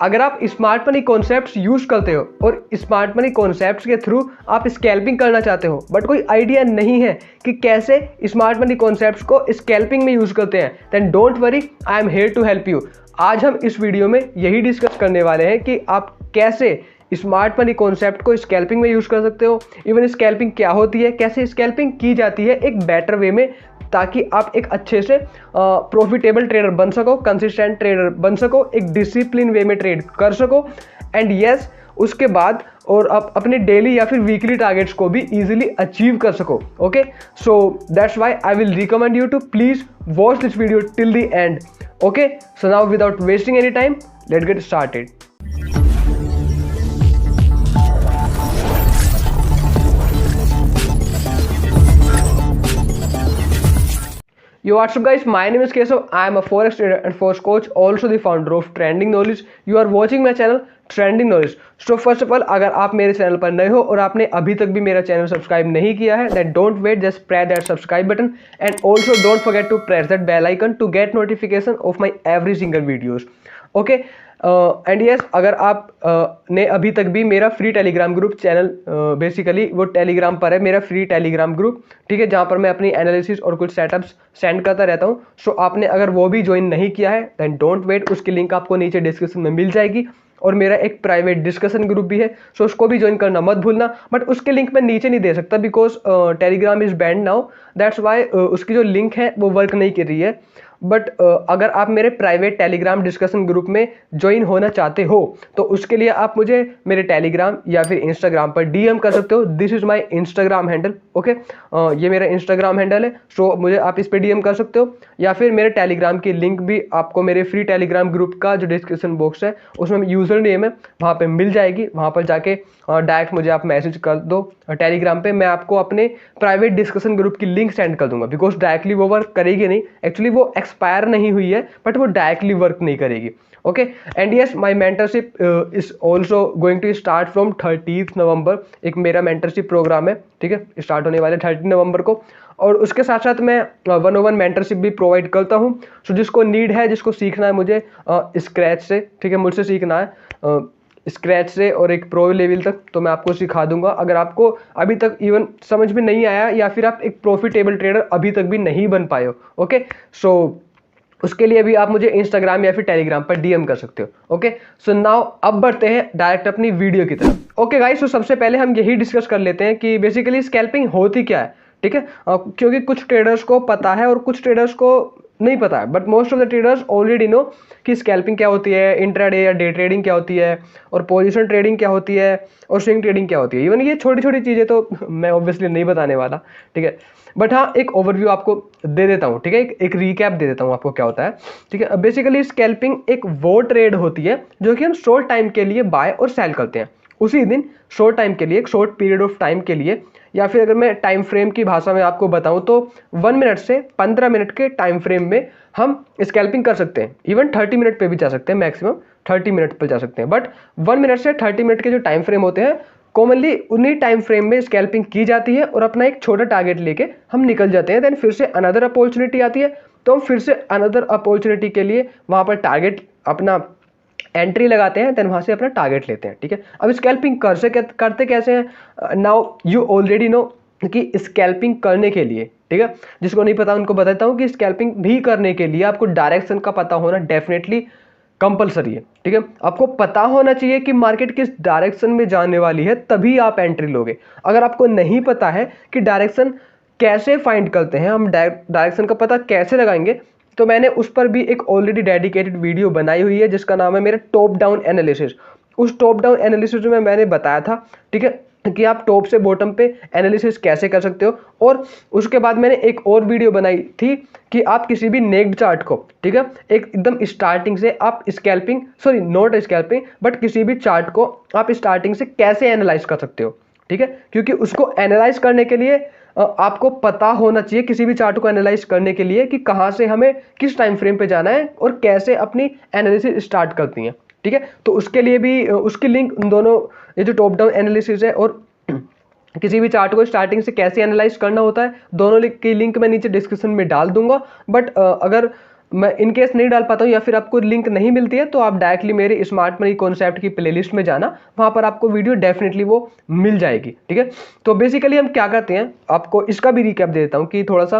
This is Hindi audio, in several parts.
अगर आप स्मार्ट मनी कॉन्सेप्ट्स यूज करते हो और स्मार्ट मनी कॉन्सेप्ट्स के थ्रू आप स्कैल्पिंग करना चाहते हो बट कोई आइडिया नहीं है कि कैसे स्मार्ट मनी कॉन्सेप्ट्स को स्कैल्पिंग में यूज करते हैं, then don't worry, I am here to help you. आज हम इस वीडियो में यही डिस्कस करने वाले हैं कि आप कैसे स्मार्ट मनी कॉन्सेप्ट को स्कैल्पिंग में यूज कर सकते हो, इवन स्कैल्पिंग क्या होती है, कैसे स्कैल्पिंग की जाती है एक बेटर वे में, ताकि आप एक अच्छे से प्रॉफिटेबल ट्रेडर बन सको, कंसिस्टेंट ट्रेडर बन सको, एक डिसिप्लिन वे में ट्रेड कर सको एंड यस उसके बाद और आप अपने डेली या फिर वीकली टारगेट्स को भी इजीली अचीव कर सको। Okay, so that's why I will recommend you to please watch this video till the end. Okay, so now without wasting any time let's get started. Yo, what's up guys, my name is Kesav. I am a forex trader and forex coach, also the founder of Trending Knowledge. You are watching my channel Trending Knowledge. So first of all, अगर आप मेरे चैनल पर नए हो और आपने अभी तक भी मेरा चैनल सब्सक्राइब नहीं किया है, then don't wait, just press that subscribe button and also don't forget to press that bell icon to get notification of my every single videos. Okay. And yes, अगर आप ने अभी तक भी मेरा free Telegram group channel, basically वो टेलीग्राम पर है मेरा फ्री टेलीग्राम ग्रुप, ठीक है, जहाँ पर मैं अपनी एनालिसिस और कुछ सेटअप्स सेंड करता रहता हूँ। सो आपने अगर वो भी ज्वाइन नहीं किया है देन डोंट वेट, उसकी लिंक आपको नीचे डिस्क्रिप्शन में मिल जाएगी। और मेरा एक प्राइवेट डिस्कशन ग्रुप भी है, सो उसको भी ज्वाइन करना मत भूलना। बट उसके लिंक मैं नीचे नहीं दे सकता because Telegram is band now, that's why उसकी जो लिंक है वो वर्क नहीं कर रही है। बट अगर आप मेरे प्राइवेट टेलीग्राम डिस्कशन ग्रुप में ज्वाइन होना चाहते हो तो उसके लिए आप मुझे मेरे टेलीग्राम या फिर इंस्टाग्राम पर डीएम कर सकते हो। This is my Instagram handle. Okay, ये मेरा इंस्टाग्राम हैंडल है, सो मुझे आप इस पर डीएम कर सकते हो, या फिर मेरे टेलीग्राम की लिंक भी आपको मेरे फ्री टेलीग्राम ग्रुप का जो डिस्क्रिप्शन बॉक्स है उसमें यूज़र नेम है वहाँ पर मिल जाएगी। वहाँ पर जाके डायरेक्ट मुझे आप मैसेज कर दो टेलीग्राम पे, मैं आपको अपने प्राइवेट डिस्कशन ग्रुप की लिंक सेंड कर दूंगा बिकॉज डायरेक्टली वो वर्क करेगी नहीं, एक्चुअली वो एक्सपायर नहीं हुई है बट वो डायरेक्टली वर्क नहीं करेगी। Okay, and yes my mentorship is also going to start from 30 November. एक मेरा मेंटरशिप प्रोग्राम है, ठीक है, स्टार्ट होने वाले 30 नवंबर को। और उसके साथ साथ मैं 101 मेंटरशिप भी प्रोवाइड करता हूँ। सो जिसको नीड है, जिसको सीखना है मुझे स्क्रैच से, ठीक है, मुझसे सीखना है स्क्रैच से और एक प्रो लेवल तक, तो मैं आपको सिखा दूंगा। अगर आपको अभी तक इवन समझ में नहीं आया या फिर आप एक प्रॉफिटेबल ट्रेडर अभी तक भी नहीं बन पाए हो, ओके, सो उसके लिए भी आप मुझे इंस्टाग्राम या फिर टेलीग्राम पर डीएम कर सकते हो। ओके, सो नाउ अब बढ़ते हैं डायरेक्ट अपनी वीडियो की तरफ। ओके गाइस, तो सबसे पहले हम यही डिस्कस कर लेते हैं कि बेसिकली स्कैल्पिंग होती क्या है, ठीक है, क्योंकि कुछ ट्रेडर्स को पता है और कुछ ट्रेडर्स को नहीं पता है, but most of the traders already know कि स्कैल्पिंग क्या होती है, इंट्राडे या डे ट्रेडिंग क्या होती है, और पोजीशन ट्रेडिंग क्या होती है, और स्विंग ट्रेडिंग क्या होती है। इवन ये छोटी छोटी चीज़ें तो मैं ऑब्वियसली नहीं बताने वाला, ठीक है, बट हाँ एक ओवरव्यू आपको दे देता हूँ, ठीक है, एक रीकैप दे देता हूँ आपको क्या होता है, ठीक है। बेसिकली स्कैल्पिंग एक वो ट्रेड होती है जो कि हम शॉर्ट टाइम के लिए बाय और सेल करते हैं उसी दिन, शॉर्ट टाइम के लिए, एक शॉर्ट पीरियड ऑफ टाइम के लिए, या फिर अगर मैं टाइम फ्रेम की भाषा में आपको बताऊं तो 1 मिनट से 15 मिनट के टाइम फ्रेम में हम स्कैल्पिंग कर सकते हैं। इवन 30 मिनट पे भी जा सकते हैं, मैक्सिमम 30 मिनट पर जा सकते हैं, बट 1 मिनट से 30 मिनट के जो टाइम फ्रेम होते हैं कॉमनली उन्हीं टाइम फ्रेम में स्कैल्पिंग की जाती है और अपना एक छोटा टारगेट लेके हम निकल जाते हैं। देन फिर से अनदर अपॉर्चुनिटी आती है तो हम फिर से अनदर अपॉर्चुनिटी के लिए वहाँ पर टारगेट अपना एंट्री लगाते हैं, देन वहाँ से अपना टारगेट लेते हैं, ठीक है। अब स्कैल्पिंग करते कैसे हैं, नाउ यू ऑलरेडी नो कि स्कैल्पिंग करने के लिए, ठीक है, जिसको नहीं पता उनको बताता हूँ कि स्कैल्पिंग भी करने के लिए आपको डायरेक्शन का पता होना डेफिनेटली कंपलसरी है, ठीक है। आपको पता होना चाहिए कि मार्केट किस डायरेक्शन में जाने वाली है, तभी आप एंट्री लोगे। अगर आपको नहीं पता है कि डायरेक्शन कैसे फाइंड करते हैं, हम डायरेक्शन का पता कैसे लगाएंगे, तो मैंने उस पर भी एक ऑलरेडी डेडिकेटेड वीडियो बनाई हुई है जिसका नाम है मेरा टॉप डाउन एनालिसिस। उस टॉप डाउन एनालिसिस में मैंने बताया था, ठीक है, कि आप टॉप से बॉटम पे एनालिसिस कैसे कर सकते हो। और उसके बाद मैंने एक और वीडियो बनाई थी कि आप किसी भी नेक्ड चार्ट को, ठीक है, एकदम स्टार्टिंग से आप scalping, sorry not scalping, but किसी भी चार्ट को आप स्टार्टिंग से कैसे एनालाइज कर सकते हो, ठीक है, क्योंकि उसको एनालाइज करने के लिए आपको पता होना चाहिए, किसी भी चार्ट को एनालाइज करने के लिए, कि कहाँ से हमें किस टाइम फ्रेम पे जाना है और कैसे अपनी एनालिसिस स्टार्ट करती हैं, ठीक है। तो उसके लिए भी उसकी लिंक दोनों, ये जो टॉप डाउन एनालिसिस है और किसी भी चार्ट को स्टार्टिंग से कैसे एनालाइज करना होता है, दोनों की लिंक मैं नीचे डिस्क्रिप्शन में डाल दूंगा। बट अगर मैं इन केस नहीं डाल पाता हूँ या फिर आपको लिंक नहीं मिलती है तो आप डायरेक्टली मेरे स्मार्ट मनी कॉन्सेप्ट की प्लेलिस्ट में जाना, वहाँ पर आपको वीडियो डेफिनेटली वो मिल जाएगी, ठीक है। तो बेसिकली हम क्या करते हैं, आपको इसका भी रिकैप दे देता हूँ कि थोड़ा सा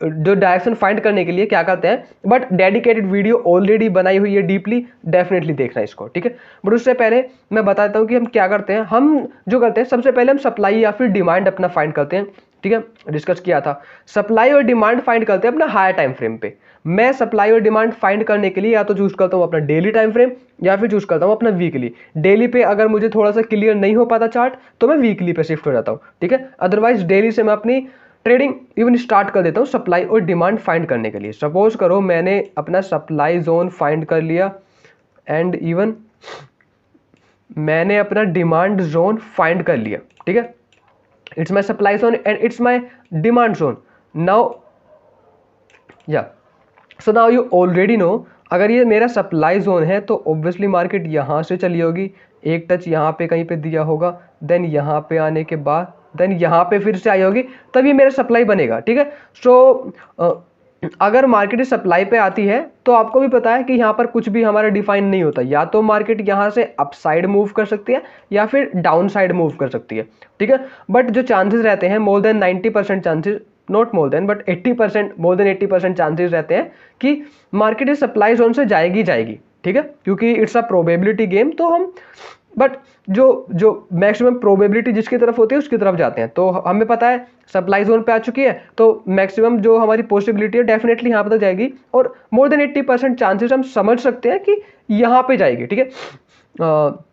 जो डायरेक्शन फाइंड करने के लिए क्या करते हैं, बट डेडिकेटेड वीडियो ऑलरेडी बनाई हुई है डीपली, डेफिनेटली देखना इसको, ठीक है। बट उससे पहले मैं बताता हूँ कि हम क्या करते हैं। हम जो करते हैं, सबसे पहले हम सप्लाई या फिर डिमांड अपना फाइंड करते हैं, ठीक है, डिस्कस किया था। सप्लाई और डिमांड फाइंड करते हैं अपना हायर टाइम फ्रेम पे। मैं सप्लाई और डिमांड फाइंड करने के लिए या तो चूज करता हूं अपना डेली टाइम फ्रेम या फिर चूज करता हूं अपना वीकली। डेली पे अगर मुझे थोड़ा सा क्लियर नहीं हो पाता चार्ट तो मैं वीकली पे शिफ्ट हो जाता हूं, ठीक है। अदरवाइज डेली से मैं अपनी ट्रेडिंग इवन स्टार्ट कर देता हूं सप्लाई और डिमांड फाइंड करने के लिए। सपोज करो मैंने अपना सप्लाई जोन फाइंड कर लिया एंड इवन मैंने अपना डिमांड जोन फाइंड कर लिया, ठीक है। It's my supply zone and it's my demand zone now, या so now you already know, अगर ये मेरा सप्लाई जोन है तो ऑब्वियसली मार्केट यहाँ से चली होगी, एक टच यहाँ पे कहीं पे दिया होगा, देन यहाँ पे आने के बाद देन यहाँ पे फिर से आई होगी, तब ये मेरा सप्लाई बनेगा, ठीक है। सो अगर मार्केट इस सप्लाई पे आती है तो आपको भी पता है कि यहाँ पर कुछ भी हमारा डिफाइन नहीं होता, या तो मार्केट यहाँ से अप साइड मूव कर सकती है या फिर डाउन साइड मूव कर सकती है, ठीक है। बट जो चांसेस रहते हैं more than 90% chances, not more than but 80%, more than 80% chances रहते हैं कि मार्केट इस सप्लाई जोन से जाएगी जाएगी, ठीक है, क्योंकि इट्स अ प्रोबेबिलिटी गेम। तो हम बट जो जो मैक्सिमम प्रोबेबिलिटी जिसकी तरफ होती है उसकी तरफ जाते हैं। तो हमें पता है सप्लाई जोन पे आ चुकी है तो मैक्सिमम जो हमारी पॉसिबिलिटी है डेफिनेटली यहाँ पर जाएगी, और मोर देन 80% चांसेस हम समझ सकते हैं कि यहाँ पे जाएगी, ठीक है।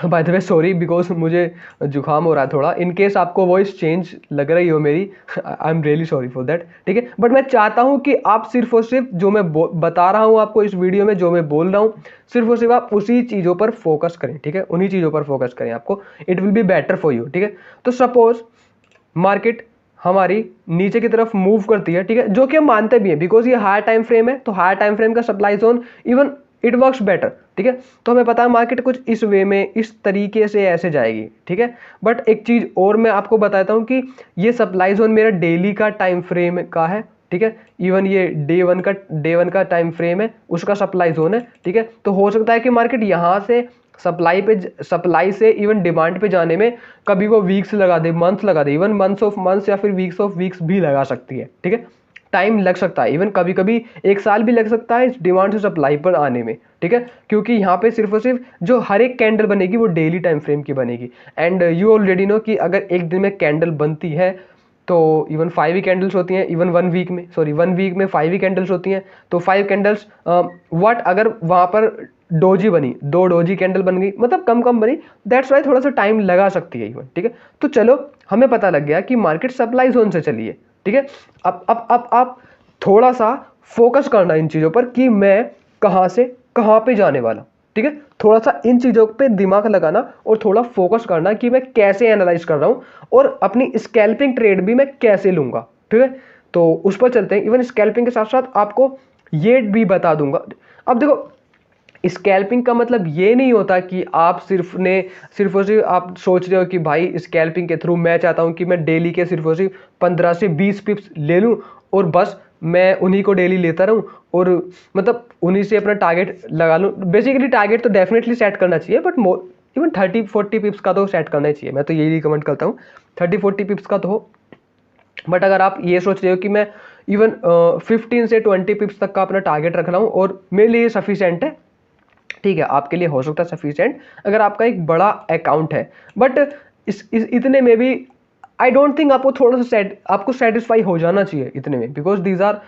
By the way sorry because मुझे जुकाम हो रहा है थोड़ा, इन केस आपको वॉइस चेंज लग रही हो मेरी, I am really sorry for that, ठीक है। बट मैं चाहता हूँ कि आप सिर्फ और सिर्फ जो मैं बता रहा हूँ आपको इस वीडियो में, जो मैं बोल रहा हूँ, सिर्फ और सिर्फ आप उसी चीज़ों पर फोकस करें, ठीक है, उन्हीं चीज़ों पर फोकस करें, आपको it will be better for you, ठीक है। तो सपोज मार्केट हमारी नीचे की तरफ मूव करती है, ठीक है, जो कि हम मानते भी हैं बिकॉज ये हायर टाइम फ्रेम है, तो हायर टाइम फ्रेम का supply zone even it works better, ठीक है। तो हमें पता है मार्केट कुछ इस वे में, इस तरीके से ऐसे जाएगी, ठीक है। बट एक चीज और मैं आपको बताता हूं कि ये सप्लाई जोन मेरा डेली का टाइम फ्रेम का है, ठीक है। इवन ये डे वन का टाइम फ्रेम है, उसका सप्लाई जोन है, ठीक है। तो हो सकता है कि मार्केट यहाँ से सप्लाई से इवन डिमांड पे जाने में कभी वो वीक्स लगा दे, मंथ्स लगा दे, इवन मंथ्स ऑफ मंथ्स या फिर वीक्स ऑफ वीक्स भी लगा सकती है, ठीक है। टाइम लग सकता है, इवन कभी कभी एक साल भी लग सकता है इस डिमांड से सप्लाई पर आने में, ठीक है, क्योंकि यहाँ पे सिर्फ और सिर्फ जो हर एक कैंडल बनेगी वो डेली टाइम फ्रेम की बनेगी। एंड यू ऑलरेडी नो कि अगर एक दिन में कैंडल बनती है तो इवन 5 ही कैंडल्स होती हैं, इवन 1 वीक में, सॉरी 1 वीक में 5 ही कैंडल्स होती हैं, तो 5 कैंडल्स व्हाट अगर वहाँ पर डोजी बनी, 2 डोजी कैंडल बन गई, मतलब कम कम बनी, दैट्स वाई थोड़ा सा टाइम लगा सकती है इवन, ठीक है। तो चलो हमें पता लग गया कि मार्केट सप्लाई जोन से चली है, ठीक है। अब आप थोड़ा सा फोकस करना इन चीज़ों पर कि मैं कहाँ से कहाँ पे जाने वाला, ठीक है। थोड़ा सा इन चीज़ों पे दिमाग लगाना और थोड़ा फोकस करना कि मैं कैसे एनालाइज कर रहा हूँ और अपनी स्कैल्पिंग ट्रेड भी मैं कैसे लूँगा, ठीक है। तो उस पर चलते हैं। इवन स्कैल्पिंग के साथ साथ आपको ये भी बता दूंगा। अब देखो स्कैल्पिंग का मतलब ये नहीं होता कि आप सिर्फ और सिर्फ आप सोच रहे हो कि भाई स्कैल्पिंग के थ्रू मैं चाहता हूँ कि मैं डेली के सिर्फ और सिर्फ 15 से 20 पिप्स ले लूँ और बस मैं उन्हीं को डेली लेता रहूँ और मतलब उन्हीं से अपना टारगेट लगा लूँ। बेसिकली टारगेट तो डेफिनेटली सेट करना चाहिए, बट इवन 30-40 पिप्स का तो सेट करना ही चाहिए। मैं तो यही रिकमेंड करता हूँ 30-40 पिप्स का तो हो। बट अगर आप ये सोच रहे हो कि मैं इवन 15 से 20 पिप्स तक का अपना टारगेट रख रहा हूँ और मेरे लिए सफिशिएंट है, ठीक है, आपके लिए हो सकता है सफिशिएंट अगर आपका एक बड़ा अकाउंट है। बट इतने में भी आई डोंट थिंक आपको थोड़ा सा आपको सेटिस्फाई हो जाना चाहिए इतने में, because these are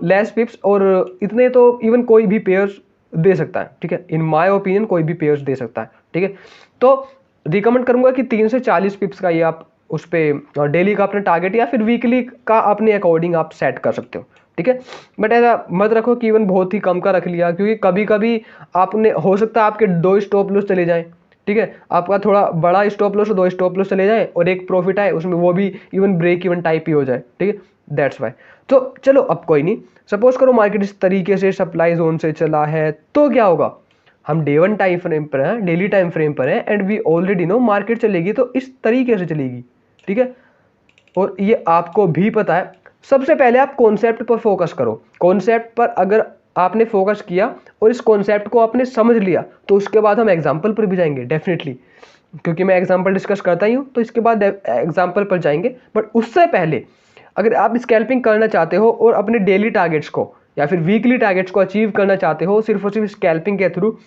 less pips और इतने तो इवन कोई भी पेयर्स दे सकता है, ठीक है, इन माय ओपिनियन कोई भी पेयर्स दे सकता है, ठीक है। तो रिकमेंड करूंगा कि 3 से 40 पिप्स का ये आप उस पर डेली का अपना टारगेट या फिर वीकली का अपने अकॉर्डिंग आप सेट कर सकते हो, ठीक है। बट ऐसा मत रखो कि इवन बहुत ही कम का रख लिया, क्योंकि कभी कभी आपने हो सकता है आपके 2 स्टॉप लॉस चले जाएं, ठीक है, आपका थोड़ा बड़ा स्टॉप लॉस 2 स्टॉप लॉस चले जाए और एक प्रॉफिट आए उसमें, वो भी इवन ब्रेक इवन टाइप ही हो जाए, ठीक है, दैट्स वाई। तो चलो अब कोई नहीं, सपोज करो मार्केट इस तरीके से सप्लाई जोन से चला है तो क्या होगा, हम डे 1 टाइम फ्रेम पर हैं, डेली टाइम फ्रेम पर हैं and we already know market चलेगी तो इस तरीके से चलेगी, ठीक है, और ये आपको भी पता है। सबसे पहले आप कॉन्सेप्ट पर फोकस करो। कॉन्सेप्ट पर अगर आपने फोकस किया और इस कॉन्सेप्ट को आपने समझ लिया तो उसके बाद हम एग्जाम्पल पर भी जाएंगे डेफिनेटली, क्योंकि मैं एग्जाम्पल डिस्कस करता ही हूँ तो इसके बाद एग्जाम्पल पर जाएंगे। बट उससे पहले अगर आप स्कैल्पिंग करना चाहते हो और अपने डेली टारगेट्स को या फिर वीकली टारगेट्स को अचीव करना चाहते हो सिर्फ और सिर्फ स्कैल्पिंग के थ्रू,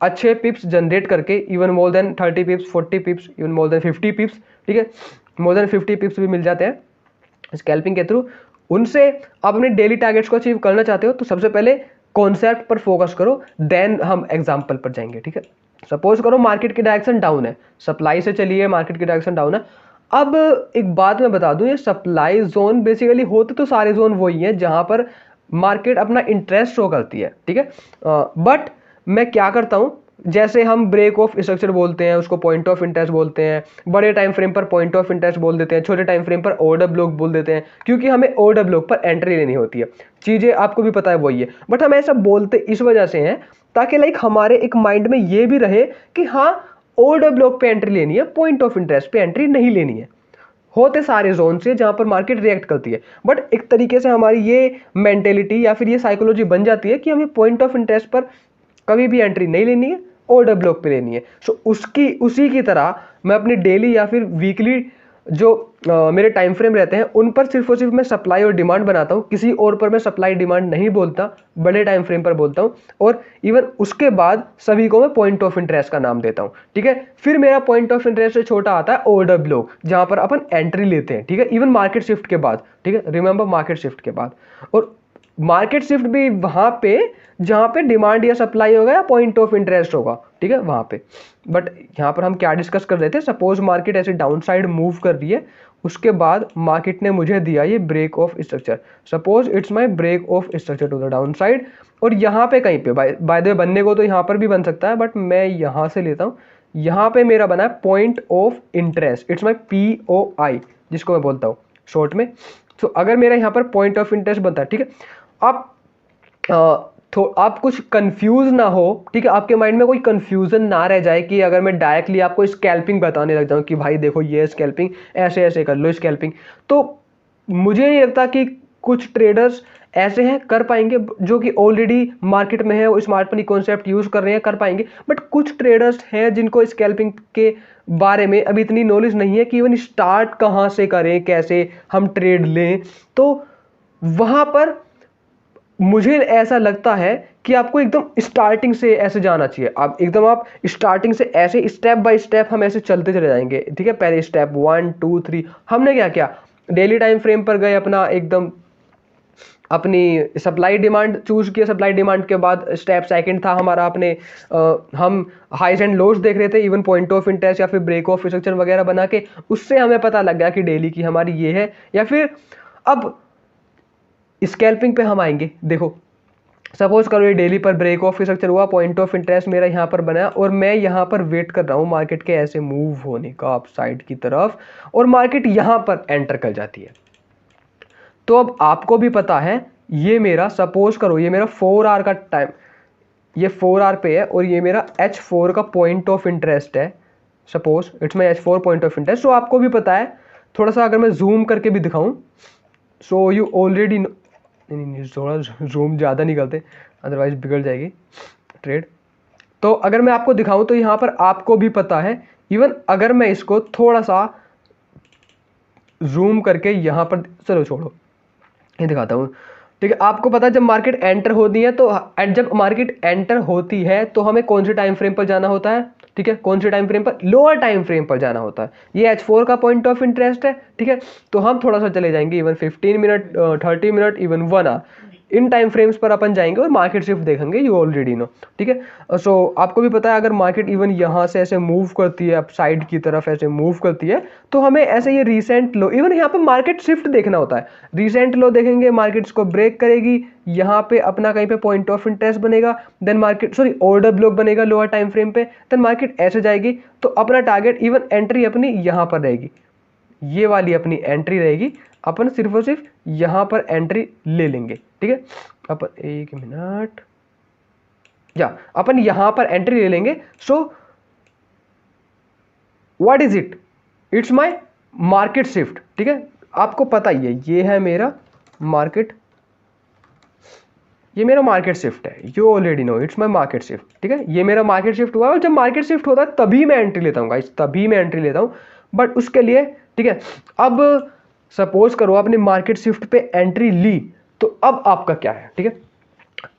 अच्छे पिप्स जनरेट करके, even more than 30 पिप्स, 40 पिप्स, even more than 50 पिप्स, ठीक है, मोर देन 50 पिप्स भी मिल जाते हैं स्कैल्पिंग के थ्रू, उनसे आप अपने डेली टारगेट्स को अचीव करना चाहते हो तो सबसे पहले कॉन्सेप्ट पर फोकस करो, देन हम एग्जाम्पल पर जाएंगे। ठीक है, सपोज करो मार्केट की डायरेक्शन डाउन है, सप्लाई से चलिए, मार्केट की डायरेक्शन डाउन है। अब एक बात मैं बता दूं, ये सप्लाई जोन बेसिकली होते तो सारे जोन वही हैं जहां पर मार्केट अपना इंटरेस्ट शो करती है। ठीक है, बट मैं क्या करता हूं, जैसे हम ब्रेक ऑफ स्ट्रक्चर बोलते हैं उसको पॉइंट ऑफ इंटरेस्ट बोलते हैं, बड़े टाइम फ्रेम पर पॉइंट ऑफ इंटरेस्ट बोल देते हैं, छोटे टाइम फ्रेम पर ऑर्डर ब्लॉक बोल देते हैं, क्योंकि हमें ऑर्डर ब्लॉक पर एंट्री लेनी होती है। चीजें आपको भी पता है वही है, बट हम ऐसा बोलते इस वजह से हैं ताकि लाइक हमारे एक माइंड में ये भी रहे कि हाँ ऑर्डर ब्लॉक पे एंट्री लेनी है, पॉइंट ऑफ इंटरेस्ट पे एंट्री नहीं लेनी है। होते सारे जोन से जहां पर मार्केट रिएक्ट करती है, बट एक तरीके से हमारी ये मेंटेलिटी या फिर ये साइकोलॉजी बन जाती है कि हमें पॉइंट ऑफ इंटरेस्ट पर कभी भी एंट्री नहीं लेनी है, ऑर्डर ब्लॉक पे लेनी है। सो उसी की तरह मैं अपनी डेली या फिर वीकली जो मेरे टाइम फ्रेम रहते हैं उन पर सिर्फ और सिर्फ मैं सप्लाई और डिमांड बनाता हूँ, किसी और पर मैं सप्लाई डिमांड नहीं बोलता, बड़े टाइम फ्रेम पर बोलता हूँ, और इवन उसके बाद सभी को मैं पॉइंट ऑफ इंटरेस्ट का नाम देता हूँ। ठीक है, फिर मेरा पॉइंट ऑफ इंटरेस्ट से छोटा आता है ऑर्डर ब्लॉक, जहां पर अपन एंट्री लेते हैं। ठीक है, इवन मार्केट शिफ्ट के बाद, ठीक है, रिमेंबर मार्केट शिफ्ट के बाद, और मार्केट शिफ्ट भी वहां पे जहां पे डिमांड या सप्लाई होगा या पॉइंट ऑफ इंटरेस्ट होगा। ठीक है, वहां पे। बट यहां पर हम क्या डिस्कस कर रहे थे, सपोज मार्केट ऐसे डाउन साइड मूव कर रही है, उसके बाद मार्केट ने मुझे दिया ये break of structure, suppose it's my break of structure to the down side, और यहाँ पे कहीं पे बाय द वे बनने को तो यहाँ पर भी बन सकता है, बट मैं यहाँ से लेता हूँ, यहाँ पे मेरा बना है point of interest, it's my POI जिसको मैं बोलता हूँ शॉर्ट में। तो अगर मेरा यहाँ पर पॉइंट ऑफ इंटरेस्ट बनता है, ठीक है, आप कुछ कंफ्यूज ना हो, ठीक है, आपके माइंड में कोई कंफ्यूजन ना रह जाए कि अगर मैं डायरेक्टली आपको स्कैल्पिंग बताने लग जाऊं कि भाई देखो ये स्कैल्पिंग ऐसे ऐसे कर लो स्कैल्पिंग, तो मुझे नहीं लगता कि कुछ ट्रेडर्स ऐसे हैं कर पाएंगे जो कि ऑलरेडी मार्केट में है और स्मार्ट मनी कॉन्सेप्ट यूज कर रहे हैं, कर पाएंगे। बट कुछ ट्रेडर्स हैं जिनको स्कैल्पिंग के बारे में अभी इतनी नॉलेज नहीं है कि इवन स्टार्ट कहाँ से करें, कैसे हम ट्रेड लें, तो वहां पर मुझे ऐसा लगता है कि आपको एकदम स्टार्टिंग से ऐसे जाना चाहिए। आप स्टार्टिंग से ऐसे स्टेप बाय स्टेप हम ऐसे चलते चले जाएंगे। ठीक है, पहले स्टेप 1 2 3 हमने क्या किया, डेली टाइम फ्रेम पर गए, अपना एकदम अपनी सप्लाई डिमांड चूज किया, सप्लाई डिमांड के बाद स्टेप सेकंड था हमारा अपने हम हाइज एंड लोज देख रहे थे, इवन पॉइंट ऑफ इंटरेस्ट या फिर ब्रेक ऑफ स्ट्रक्चर वगैरह बना के, उससे हमें पता लग गया कि डेली की हमारी ये है। या फिर अब स्कैल्पिंग पे हम आएंगे, देखो सपोज करो ये डेली पर ब्रेक ऑफ स्ट्रक्चर हुआ, पॉइंट ऑफ इंटरेस्ट मेरा यहाँ पर बना और मैं यहाँ पर वेट कर रहा हूँ मार्केट के ऐसे मूव होने का अप साइड की तरफ, और मार्केट यहाँ पर एंटर कर जाती है। तो अब आपको भी पता है ये मेरा, सपोज करो ये मेरा 4 आवर का टाइम, ये 4 आवर पे है और ये मेरा H4 का पॉइंट ऑफ इंटरेस्ट है, suppose it's my H4 point of interest. तो आपको भी पता है, थोड़ा सा अगर मैं जूम करके भी दिखाऊं, सो यू ऑलरेडी, नहीं थोड़ा जूम ज़्यादा नहीं करते अदरवाइज बिगड़ जाएगी ट्रेड। तो अगर मैं आपको दिखाऊं तो यहाँ पर आपको भी पता है, इवन अगर मैं इसको थोड़ा सा जूम करके यहाँ पर, चलो छोड़ो ये दिखाता हूँ। ठीक है, आपको पता है जब मार्केट एंटर होती है, तो जब मार्केट एंटर होती है तो हमें कौन से टाइम फ्रेम पर जाना होता है, ठीक है, कौन से टाइम फ्रेम पर, लोअर टाइम फ्रेम पर जाना होता है। ये H4 का पॉइंट ऑफ इंटरेस्ट है। ठीक है, तो हम थोड़ा सा चले जाएंगे, even 15 minute, 30 minute, even 1 hour, in time frames पर अपन जाएंगे और मार्केट शिफ्ट देखेंगे, यू ऑलरेडी नो। ठीक है, सो आपको भी पता है अगर मार्केट इवन यहाँ से ऐसे मूव करती है, अप साइड की तरफ ऐसे मूव करती है, तो हमें ऐसे ये रीसेंट लो, इवन यहाँ पे मार्केट शिफ्ट देखना होता है। रीसेंट लो देखेंगे, मार्केट को ब्रेक करेगी, यहाँ पे अपना कहीं पे पॉइंट ऑफ इंटरेस्ट बनेगा, देन मार्केट ऑर्डर ब्लॉक बनेगा लोअर टाइम फ्रेम पे, देन मार्केट ऐसे जाएगी, तो अपना टारगेट, इवन एंट्री अपनी यहाँ पर रहेगी, ये वाली अपनी एंट्री रहेगी, अपन सिर्फ और सिर्फ यहाँ पर एंट्री ले लेंगे। ठीक है, अपन एक मिनट, या अपन यहाँ पर एंट्री ले लेंगे। So what is it, it's my market shift. ठीक है, आपको पता ही है ये है मेरा मार्केट, ये मेरा मार्केट शिफ्ट है, you already no it's my market shift, ठीक है। ये मेरा मार्केट शिफ्ट हुआ है और जब मार्केट शिफ्ट होता है तभी मैं एंट्री लेता हूँ गाइस, तभी मैं एंट्री लेता हूँ। बट उसके लिए, ठीक है, अब सपोज करो आपने मार्केट शिफ्ट पे एंट्री ली, तो अब आपका क्या है, ठीक है।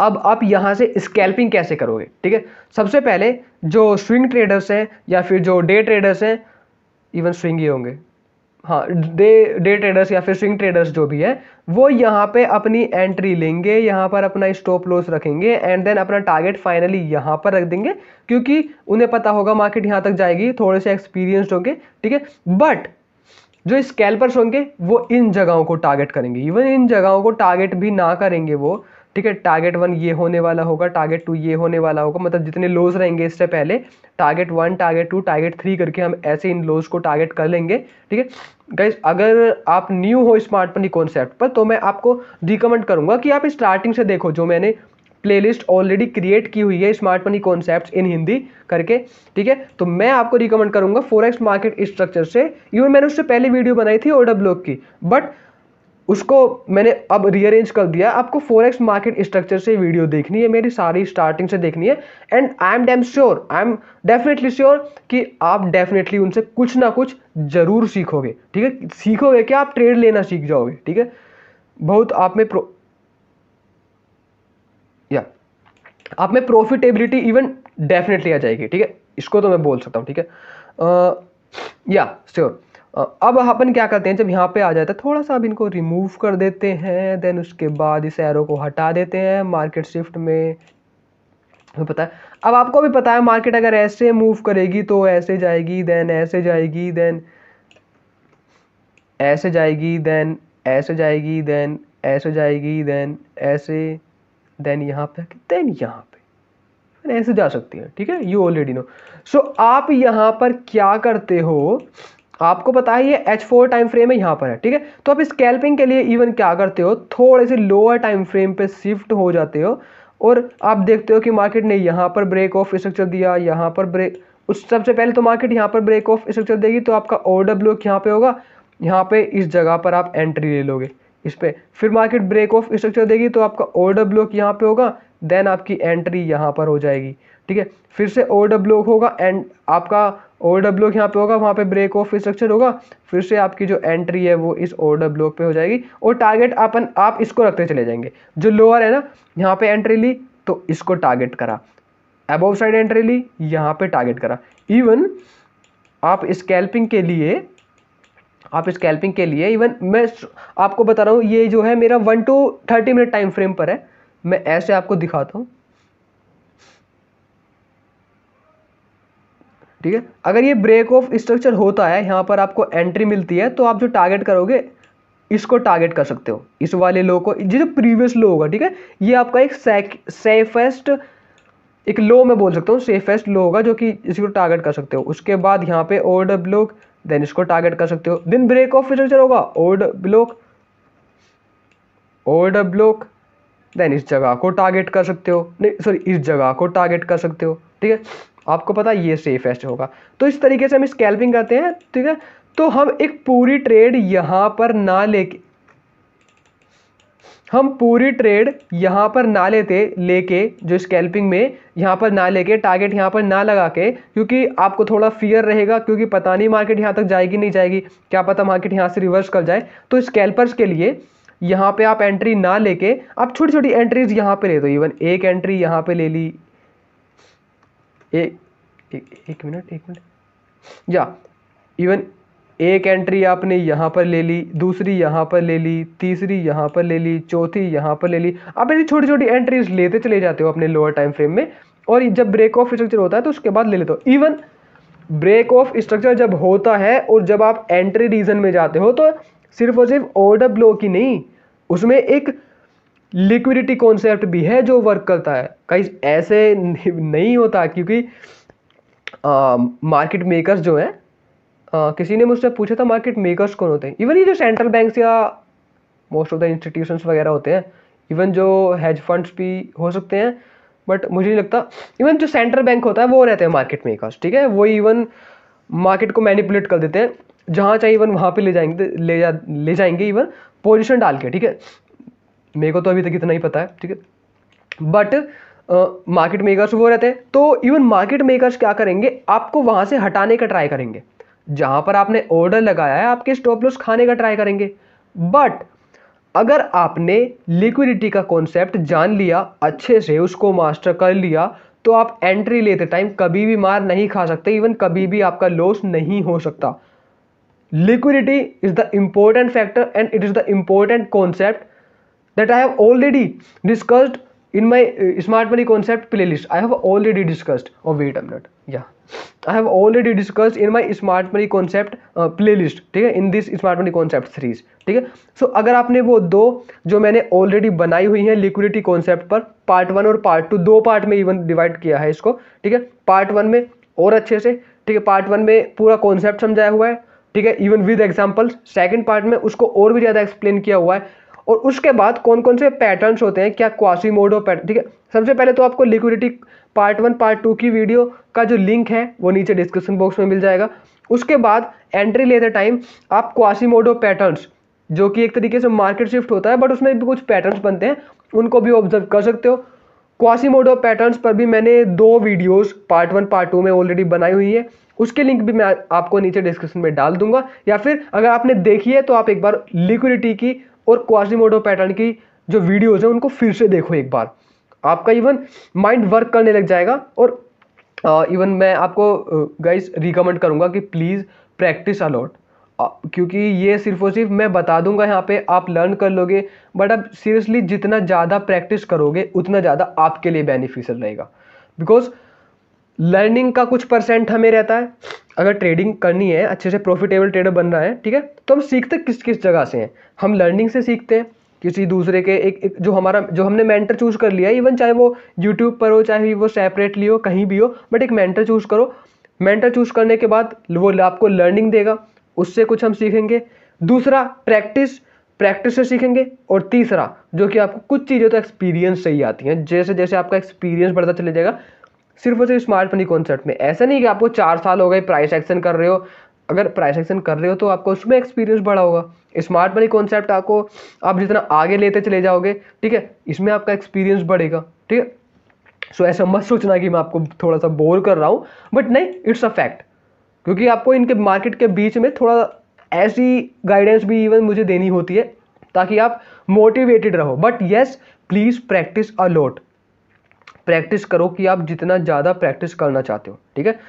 अब आप यहां से स्कैल्पिंग कैसे करोगे, ठीक है। सबसे पहले जो स्विंग ट्रेडर्स हैं या फिर जो डे ट्रेडर्स हैं, इवन स्विंग ही होंगे, हाँ, डे ट्रेडर्स या फिर स्विंग ट्रेडर्स जो भी है, वो यहाँ पे अपनी एंट्री लेंगे, यहाँ पर अपना स्टॉप लॉस रखेंगे एंड देन अपना टारगेट फाइनली यहाँ पर रख देंगे, क्योंकि उन्हें पता होगा मार्केट यहाँ तक जाएगी, थोड़े से एक्सपीरियंस्ड होंगे, ठीक है। बट जो स्कैल्पर्स होंगे वो इन जगहों को टारगेट करेंगे, इवन इन जगहों को टारगेट भी ना करेंगे वो, ठीक है। टारगेट 1 ये होने वाला होगा, टारगेट 2 ये होने वाला होगा, मतलब जितने लोज रहेंगे इससे पहले टारगेट 1, टारगेट 2, टारगेट 3 करके हम ऐसे इन लोज को टारगेट कर लेंगे, ठीक है। गाइस अगर आप न्यू हो स्मार्ट मनी कॉन्सेप्ट पर, तो मैं आपको रिकमेंड करूंगा कि आप स्टार्टिंग से देखो, जो मैंने प्लेलिस्ट ऑलरेडी क्रिएट की हुई है स्मार्ट मनी कॉन्सेप्ट्स इन हिंदी करके, ठीक है। तो मैं आपको रिकमेंड करूंगा फॉरेक्स मार्केट स्ट्रक्चर से, इवन मैंने उससे पहले वीडियो बनाई थी ऑर्डर ब्लॉक की, बट उसको मैंने अब रीअरेंज कर दिया। आपको फॉरेक्स मार्केट स्ट्रक्चर से वीडियो देखनी है, मेरी सारी स्टार्टिंग से देखनी है, and I am definitely sure कि आप डेफिनेटली उनसे कुछ ना कुछ जरूर सीखोगे, ठीक है। सीखोगे क्या, आप ट्रेड लेना सीख जाओगे, ठीक है। बहुत आप में प्रॉफिटेबिलिटी इवन डेफिनेटली आ जाएगी, ठीक है। इसको तो मैं बोल सकता हूँ, ठीक है। या श्योर। अब अपन क्या करते हैं, जब यहाँ पे आ जाता है थोड़ा सा, अब इनको रिमूव कर देते हैं, देन उसके बाद इस एरो को हटा देते हैं मार्केट शिफ्ट में। हमें पता है, अब आपको भी पता है मार्केट अगर ऐसे मूव करेगी तो ऐसे जाएगी, देन ऐसे जाएगी, देन ऐसे जाएगी, देन ऐसे जाएगी, देन ऐसे जाएगी, देन ऐसे, देन यहाँ पे, देन यहाँ पे ऐसे जा सकती है, ठीक है। You already no. सो आप यहाँ पर क्या करते हो, आपको पता है ये H4 टाइम फ्रेम है, यहाँ पर है, ठीक है। तो आप स्कैल्पिंग के लिए इवन क्या करते हो, थोड़े से लोअर टाइम फ्रेम पे शिफ्ट हो जाते हो और आप देखते हो कि मार्केट ने यहाँ पर ब्रेक ऑफ स्ट्रक्चर दिया, यहाँ पर ब्रेक, उस सबसे पहले तो मार्केट यहाँ पर ब्रेक ऑफ स्ट्रक्चर देगी, तो आपका ऑर्डर ब्लॉक यहाँ पे होगा, यहाँ पे इस जगह पर आप एंट्री ले लोगे इस पे। फिर मार्केट ब्रेक ऑफ स्ट्रक्चर देगी तो आपका ऑर्डर ब्लॉक यहाँ पे होगा, देन आपकी एंट्री यहाँ पर हो जाएगी, ठीक है। फिर से ऑर्डर ब्लॉक होगा एंड आपका ऑर्डर ब्लॉक यहाँ पे होगा, वहाँ पे ब्रेक ऑफ स्ट्रक्चर होगा, फिर से आपकी जो एंट्री है वो इस ऑर्डर ब्लॉक पे हो जाएगी, और टारगेट आप इसको रखते चले जाएंगे। जो लोअर है ना, यहाँ पे एंट्री ली तो इसको टारगेट करा, अबव साइड एंट्री ली, यहाँ पे टारगेट करा। इवन आप स्कैल्पिंग के लिए इवन मैं आपको बता रहा हूँ, ये जो है मेरा 1 to 30 मिनट टाइम फ्रेम पर है, मैं ऐसे आपको दिखाता हूँ, ठीक है। अगर ये ब्रेक ऑफ स्ट्रक्चर होता है, यहाँ पर आपको एंट्री मिलती है, तो आप जो टारगेट करोगे इसको टारगेट कर सकते हो, इस वाले लो को, जो प्रीवियस लो होगा, ठीक है। ये आपका एक सेफेस्ट, एक लो मैं बोल सकता हूँ, सेफेस्ट लो होगा जो कि इसको टारगेट कर सकते हो। उसके बाद यहाँ पे ऑर्डर ब्लॉक, देन इसको टारगेट कर सकते हो, देन ब्रेक ऑफ स्ट्रक्चर होगा, ऑर्डर ब्लॉक, देन इस जगह को टारगेट कर सकते हो, नहीं सॉरी, इस जगह को टारगेट कर सकते हो, ठीक है। आपको पता है ये सेफेस्ट होगा। तो इस तरीके से हम स्कैल्पिंग करते हैं, ठीक है। तो हम एक पूरी ट्रेड यहाँ पर ना लेके, हम पूरी ट्रेड यहाँ पर ना लेके जो स्कैल्पिंग में यहाँ पर ना लेके, टारगेट यहाँ पर ना लगा के, क्योंकि आपको थोड़ा फियर रहेगा, क्योंकि पता नहीं मार्केट यहाँ तक जाएगी नहीं जाएगी, क्या पता मार्केट यहाँ से रिवर्स कर जाए। तो स्कैल्पर्स के लिए यहाँ पे आप एंट्री ना लेके आप छोटी छोटी एंट्रीज यहाँ पे ले दो, इवन एक एंट्री यहाँ पे ले ली, एक मिनट या इवन एक एंट्री आपने यहाँ पर ले ली, दूसरी यहाँ पर ले ली, तीसरी यहाँ पर ले ली, चौथी यहाँ पर ले ली। आप ऐसी छोटी छोटी एंट्रीज लेते चले जाते हो अपने लोअर टाइम फ्रेम में, और जब ब्रेक ऑफ स्ट्रक्चर होता है तो उसके बाद ले लेते हो। इवन ब्रेक ऑफ स्ट्रक्चर जब होता है और जब आप एंट्री रीजन में जाते हो, तो सिर्फ और सिर्फ ऑर्डर ब्लॉक ही नहीं, उसमें एक लिक्विडिटी कॉन्सेप्ट भी है जो वर्क करता है। कहीं ऐसे नहीं होता, क्योंकि मार्केट मेकर्स जो है, किसी ने मुझसे पूछा था मार्केट मेकर्स कौन होते हैं। इवन ये जो सेंट्रल बैंक्स या मोस्ट ऑफ द इंस्टीट्यूशंस वगैरह होते हैं, इवन जो हेज फंड्स भी हो सकते हैं, बट मुझे नहीं लगता। इवन जो सेंट्रल बैंक होता है वो रहते हैं मार्केट मेकर्स, ठीक है। वो इवन मार्केट को मैनिपुलेट कर देते हैं, जहाँ चाहिए इवन वहाँ पे ले जाएंगे इवन पोजीशन डाल के, ठीक है। मेरे को तो अभी तक इतना ही पता है, ठीक है। बट मार्केट मेकर्स वो रहते हैं, तो इवन मार्केट मेकर्स क्या करेंगे, आपको वहां से हटाने का ट्राई करेंगे। जहां पर आपने ऑर्डर लगाया है आपके स्टॉप लॉस खाने का ट्राई करेंगे। बट अगर आपने लिक्विडिटी का कॉन्सेप्ट जान लिया, अच्छे से उसको मास्टर कर लिया, तो आप एंट्री लेते टाइम कभी भी मार नहीं खा सकते, इवन कभी भी आपका लॉस नहीं हो सकता। Liquidity is the important factor and it is the important concept that I have already discussed in my smart money concept playlist. I have already discussed. Oh wait a minute. Yeah, I have already discussed in my smart money concept playlist. ठीक है, in this smart money concept series. ठीक है, सो अगर आपने वो दो जो मैंने ऑलरेडी बनाई हुई है लिक्विडिटी कॉन्सेप्ट पर, पार्ट 1 और पार्ट 2, दो पार्ट में इवन डिवाइड किया है इसको। ठीक है, पार्ट 1 में और अच्छे से, ठीक है, पार्ट 1 में पूरा कॉन्सेप्ट समझाया हुआ है, ठीक है, even with examples. Second part में उसको और भी ज़्यादा एक्सप्लेन किया हुआ है। और उसके बाद कौन कौन से पैटर्न्स होते हैं, क्या क्वासीमोडो पैटर्न। ठीक है, सबसे पहले तो आपको लिक्विडिटी पार्ट 1 पार्ट 2 की वीडियो का जो लिंक है वो नीचे डिस्क्रिप्शन बॉक्स में मिल जाएगा। उसके बाद एंट्री लेते टाइम आप क्वासीमोडो पैटर्न्स, जो कि एक तरीके से मार्केट शिफ्ट होता है बट उसमें भी कुछ पैटर्न्स बनते हैं, उनको भी ऑब्जर्व कर सकते हो। क्वासीमोडो पैटर्न्स पर भी मैंने 2 वीडियोस पार्ट 1 पार्ट 2 में ऑलरेडी बनाई हुई है, उसके लिंक भी मैं आपको नीचे डिस्क्रिप्शन में डाल दूंगा। या फिर अगर आपने देखी है तो आप एक बार लिक्विडिटी की और क्वासीमोडो पैटर्न की जो वीडियोस हैं उनको फिर से देखो एक बार, आपका इवन माइंड वर्क करने लग जाएगा। और इवन मैं आपको गाइस रिकमेंड करूंगा कि प्लीज़ प्रैक्टिस अलॉट, क्योंकि ये सिर्फ और सिर्फ मैं बता दूंगा यहाँ पे, आप लर्न कर लोगे, बट अब सीरियसली जितना ज़्यादा प्रैक्टिस करोगे उतना ज़्यादा आपके लिए बेनिफिशियल रहेगा। बिकॉज लर्निंग का कुछ परसेंट हमें रहता है, अगर ट्रेडिंग करनी है, अच्छे से प्रॉफिटेबल ट्रेडर बनना है, ठीक है, तो हम सीखते किस किस जगह से हैं। हम लर्निंग से सीखते हैं, किसी दूसरे के एक जो हमने मेंटर चूज कर लिया है, इवन चाहे वो यूट्यूब पर हो, चाहे वो सेपरेटली हो, कहीं भी हो, बट एक मेंटर चूज करो। मेंटर चूज करने के बाद वो आपको लर्निंग देगा, उससे कुछ हम सीखेंगे। दूसरा प्रैक्टिस से सीखेंगे। और तीसरा जो कि आपको कुछ चीज़ें तो एक्सपीरियंस से ही आती हैं, जैसे जैसे आपका एक्सपीरियंस बढ़ता चले जाएगा। सिर्फ और सिर्फ स्मार्ट मनी कॉन्सेप्ट में ऐसा नहीं कि आपको 4 साल हो गए प्राइस एक्शन कर रहे हो, अगर प्राइस एक्शन कर रहे हो तो आपको उसमें एक्सपीरियंस बढ़ा होगा। स्मार्ट मनी कॉन्सेप्ट आपको आप जितना आगे लेते चले जाओगे, ठीक है, इसमें आपका एक्सपीरियंस बढ़ेगा। ठीक है, सो ऐसा मत सोचना कि मैं आपको थोड़ा सा बोर कर रहा हूँ, बट नहीं, इट्स अ फैक्ट, क्योंकि आपको इनके मार्केट के बीच में थोड़ा ऐसी गाइडेंस भी इवन मुझे देनी होती है ताकि आप मोटिवेटेड रहो। But yes, please practice a lot, practice करो कि आप जितना ज़्यादा प्रैक्टिस करना चाहते हो। ठीक है,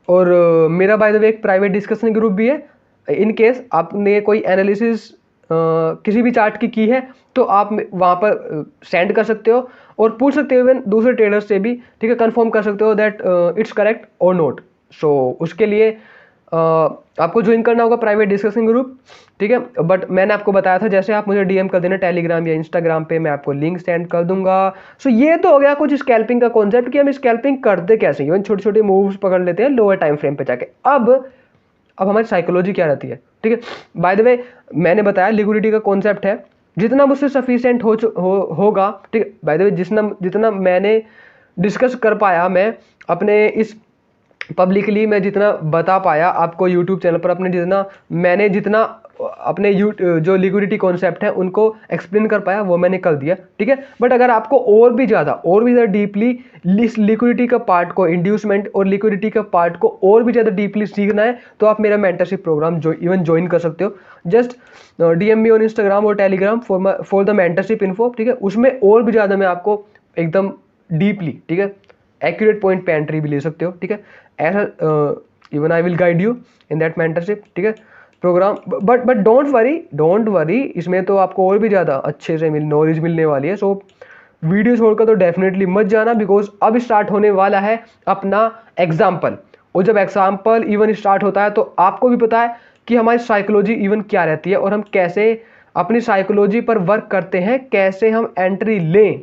और मेरा बाय द वे एक प्राइवेट डिस्कशन ग्रुप भी है। इन केस आपने कोई एनालिसिस किसी भी चार्ट की है तो आप वहाँ पर सेंड कर सकते हो और पूछ सकते हो इवन दूसरे ट्रेडर्स से भी, ठीक है, कंफर्म कर सकते हो दैट इट्स करेक्ट और नॉट। सो उसके लिए आपको ज्वाइन करना होगा प्राइवेट डिस्कशन ग्रुप। ठीक है, बट मैंने आपको बताया था जैसे आप मुझे डीएम कर देना टेलीग्राम या इंस्टाग्राम पे, मैं आपको लिंक सेंड कर दूंगा। सो ये तो हो गया कुछ स्कैल्पिंग का कॉन्सेप्ट कि हम स्कैल्पिंग करते कैसे, इवन छोटे छोटे मूव्स पकड़ लेते हैं लोअर टाइम फ्रेम पे जाके। अब हमारी साइकोलॉजी क्या रहती है। ठीक है, बाय द वे मैंने बताया लिक्विडिटी का कॉन्सेप्ट है, जितना मुझसे सफिशिएंट होगा, ठीक है, बाय द वे जितना मैंने डिस्कस कर पाया, मैं अपने इस पब्लिकली मैं जितना बता पाया आपको यूट्यूब चैनल पर, मैंने जितना अपने जो लिक्विडिटी कॉन्सेप्ट है उनको एक्सप्लेन कर पाया वो मैंने कर दिया। ठीक है, बट अगर आपको और भी ज़्यादा डीपली लिक्विडिटी का पार्ट को, इंड्यूसमेंट और लिक्विडिटी का पार्ट को और भी ज़्यादा डीपली सीखना है तो आप मेरा मेंटरशिप प्रोग्राम इवन ज्वाइन कर सकते हो। Just DM me on Instagram और Telegram for the mentorship info. ठीक है, उसमें और भी ज़्यादा मैं आपको एकदम डीपली, ठीक है, एक्यूरेट पॉइंट पे एंट्री भी ले सकते हो। ठीक है, ऐसा even I will guide you in that mentorship, ठीक है, प्रोग्राम। बट डोंट वरी, इसमें तो आपको और भी ज़्यादा अच्छे से नॉलेज मिलने वाली है। सो वीडियो छोड़कर तो डेफिनेटली मत जाना, बिकॉज अब स्टार्ट होने वाला है अपना एग्जाम्पल। और जब एग्जाम्पल इवन स्टार्ट होता है तो आपको भी पता है कि हमारी साइकोलॉजी इवन क्या रहती है और हम कैसे अपनी साइकोलॉजी पर वर्क करते हैं, कैसे हम एंट्री लें,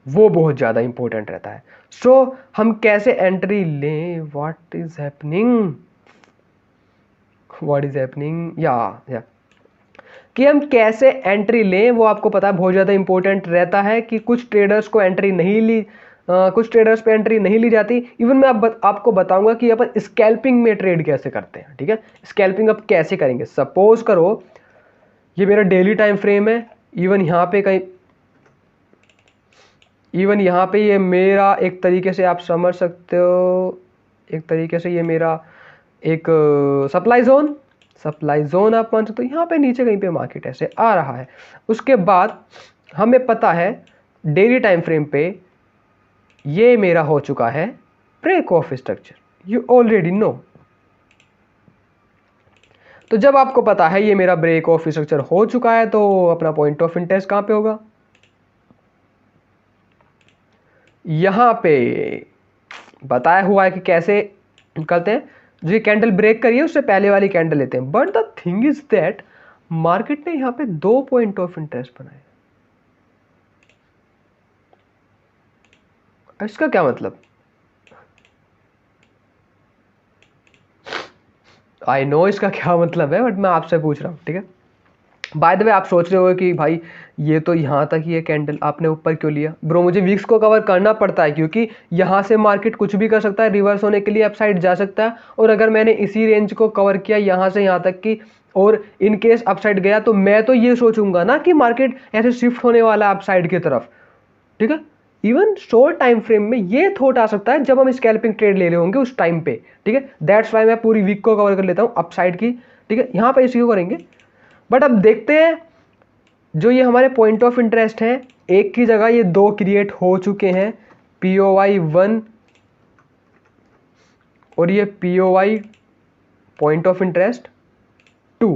वो बहुत ज़्यादा इंपॉर्टेंट रहता है। सो हम कैसे एंट्री लें, व्हाट इज हैपनिंग या कि हम कैसे एंट्री लें, वो आपको पता है बहुत ज़्यादा इंपॉर्टेंट रहता है कि कुछ ट्रेडर्स को एंट्री नहीं ली, कुछ ट्रेडर्स पे एंट्री नहीं ली जाती। इवन मैं आपको बताऊंगा कि अपन स्कैल्पिंग में ट्रेड कैसे करते हैं। ठीक है, स्कैल्पिंग अब कैसे करेंगे। सपोज करो ये मेरा डेली टाइम फ्रेम है, इवन यहाँ पे कहीं, इवन यहाँ पे ये मेरा एक तरीके से आप समझ सकते हो, एक तरीके से ये मेरा एक सप्लाई जोन आप मान सकते हो। यहाँ पे नीचे कहीं पे मार्केट ऐसे आ रहा है। उसके बाद हमें पता है डेली टाइम फ्रेम पे ये मेरा हो चुका है break of structure, you already know. तो जब आपको पता है ये मेरा ब्रेक ऑफ स्ट्रक्चर हो चुका है, तो अपना पॉइंट ऑफ इंटरेस्ट कहां पे होगा? यहां पे बताया हुआ है कि कैसे करते हैं। जो ये कैंडल ब्रेक करी है उससे पहले वाली कैंडल लेते हैं। But the thing is that market ने यहां पे 2 पॉइंट ऑफ इंटरेस्ट बनाए। इसका क्या मतलब? आई नो इसका क्या मतलब है, बट मैं आपसे पूछ रहा हूं, ठीक है। बाय द वे आप सोच रहे हो कि भाई ये तो यहाँ तक ही है कैंडल, आपने ऊपर क्यों लिया? ब्रो मुझे वीक्स को कवर करना पड़ता है क्योंकि यहाँ से मार्केट कुछ भी कर सकता है, रिवर्स होने के लिए अपसाइड जा सकता है। और अगर मैंने इसी रेंज को कवर किया यहाँ से यहाँ तक की, और इन केस अपसाइड गया, तो मैं तो ये सोचूंगा ना कि मार्केट ऐसे शिफ्ट होने वाला है अपसाइड की तरफ, ठीक है। इवन शॉर्ट टाइम फ्रेम में ये थॉट आ सकता है जब हम स्कैल्पिंग ट्रेड ले रहे होंगे उस टाइम पे, ठीक है। दैट्स वाई मैं पूरी वीक को कवर कर लेता हूँ अपसाइड की, ठीक है। यहाँ पे इसी को करेंगे। बट अब देखते हैं, जो ये हमारे पॉइंट ऑफ इंटरेस्ट हैं, एक की जगह ये 2 क्रिएट हो चुके हैं, POI 1 और ये POI point of interest 2।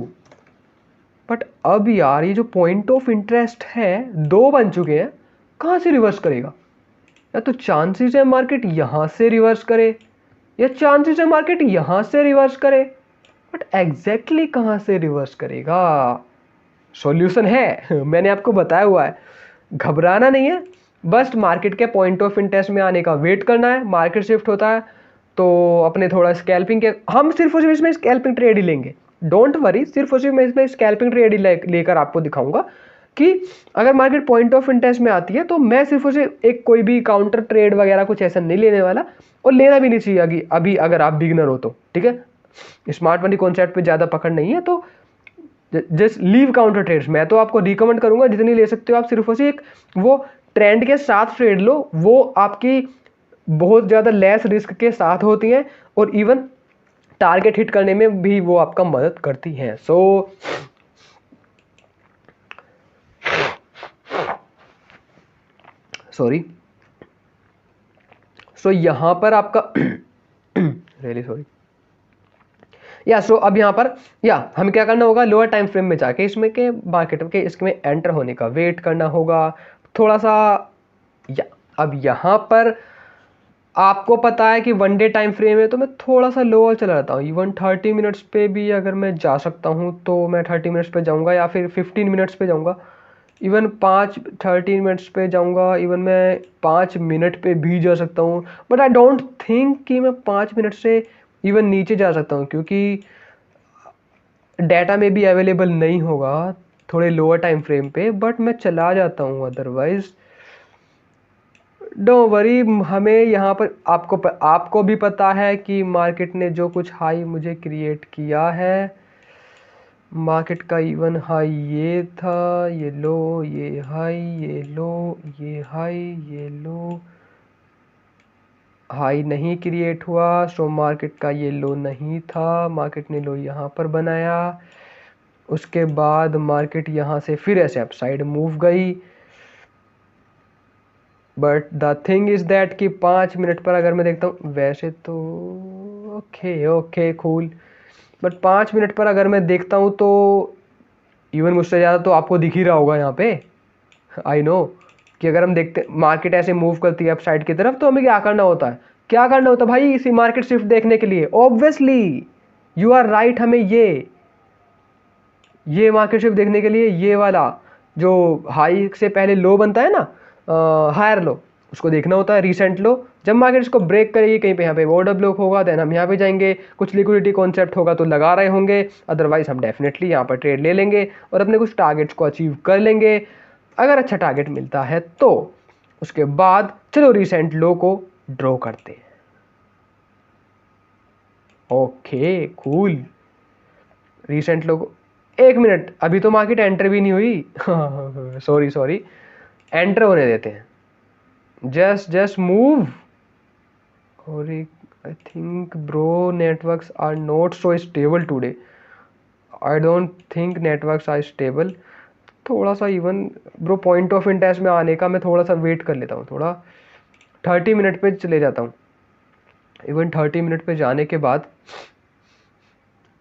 But अब यार ये जो पॉइंट ऑफ इंटरेस्ट है 2 बन चुके हैं, कहां से रिवर्स करेगा? या तो चांसेस है मार्केट यहां से रिवर्स करे, या चांसेस है मार्केट यहां से रिवर्स करे। बट एग्जैक्टली कहां से रिवर्स करेगा? सॉल्यूशन है मैंने आपको बताया हुआ है, घबराना नहीं है। बस मार्केट के पॉइंट ऑफ इंटरेस्ट में आने का वेट करना है। मार्केट शिफ्ट होता है तो अपने थोड़ा स्कैल्पिंग के, हम सिर्फ और सिर्फ इसमें स्कैल्पिंग ट्रेड ही लेंगे, डोंट वरी। सिर्फ और सिर्फ मैं इसमें स्कैल्पिंग ट्रेड ही लेकर आपको दिखाऊंगा कि अगर मार्केट पॉइंट ऑफ इंटरेस्ट में आती है तो मैं सिर्फ और सिर्फ एक कोई भी काउंटर ट्रेड वगैरह कुछ ऐसा नहीं लेने वाला, और लेना भी नहीं चाहिए अभी अगर आप बिगनर हो तो, ठीक है। स्मार्ट मनी कॉन्सेप्ट पे ज़्यादा पकड़ नहीं है तो जस्ट लीव काउंटर ट्रेड्स। मैं तो आपको रिकमेंड करूंगा जितनी ले सकते हो आप, सिर्फ और सिर्फ एक वो ट्रेंड के साथ ट्रेड लो, वो आपकी बहुत ज़्यादा लेस रिस्क के साथ होती हैं, और इवन टारगेट हिट करने में भी वो आपका मदद करती हैं। सो यहां पर आपका रियली सॉरी या सो अब यहाँ पर या हमें क्या करना होगा, लोअर टाइम फ्रेम में जाके इसमें के मार्केट के इसमें एंटर होने का वेट करना होगा थोड़ा सा। या अब यहाँ पर आपको पता है कि 1 डे टाइम फ्रेम है, तो मैं थोड़ा सा लोअर चला जाता हूँ। इवन 30 मिनट्स पे भी अगर मैं जा सकता हूँ तो मैं 30 मिनट्स पे जाऊँगा, या फिर 15 मिनट्स पे जाऊँगा। इवन 30 मिनट्स पे जाऊँगा, इवन मैं 5 मिनट पे भी जा सकता हूँ। बट आई डोंट थिंक कि मैं 5 मिनट से इवन नीचे जा सकता हूँ, क्योंकि डाटा में भी अवेलेबल नहीं होगा थोड़े लोअर टाइम फ्रेम पे। बट मैं चला जाता हूँ अदरवाइज, डोंट वरी। हमें यहाँ पर आपको भी पता है कि मार्केट ने जो कुछ हाई मुझे क्रिएट किया है, मार्केट का इवन हाई ये था, ये लो, ये हाई, ये लो, ये हाई, ये लो, हाई नहीं क्रिएट हुआ। सो मार्केट का ये लो नहीं था, मार्केट ने लो यहाँ पर बनाया। उसके बाद मार्केट यहाँ से फिर ऐसे अपसाइड मूव गई। But the thing is that कि 5 मिनट पर अगर मैं देखता हूँ, वैसे तो ओके कूल, बट 5 मिनट पर अगर मैं देखता हूँ तो इवन मुझसे ज़्यादा तो आपको दिख ही रहा होगा यहाँ पे। आई नो कि अगर हम देखते मार्केट ऐसे मूव करती है अपसाइड की तरफ, तो हमें क्या करना होता है, क्या करना होता है भाई इसी मार्केट शिफ्ट देखने के लिए? ऑब्वियसली यू आर राइट, हमें ये मार्केट शिफ्ट देखने के लिए ये वाला जो हाई से पहले लो बनता है ना, हायर लो, उसको देखना होता है, रिसेंट लो। जब मार्केट इसको ब्रेक करेगी कहीं पे, यहाँ पे ऑर्डर ब्लॉक होगा, देन हम यहाँ पे जाएंगे, कुछ लिक्विडिटी कॉन्सेप्ट होगा तो लगा रहे होंगे, अदरवाइज हम डेफिनेटली यहाँ पर ट्रेड ले लेंगे और अपने कुछ टारगेट्स को अचीव कर लेंगे अगर अच्छा टारगेट मिलता है तो। उसके बाद चलो रिसेंट लो को ड्रॉ करते हैं। ओके कूल, रिसेंट लो को एक मिनट, अभी तो मार्केट एंटर भी नहीं हुई। सॉरी सॉरी, एंटर होने देते हैं। Just move. और I think bro networks are not so stable today. I don't think networks are stable. थोड़ा सा even bro point of interest में आने का मैं थोड़ा सा वेट कर लेता हूँ, थोड़ा 30 मिनट पे चले जाता हूँ। इवन 30 मिनट पे जाने के बाद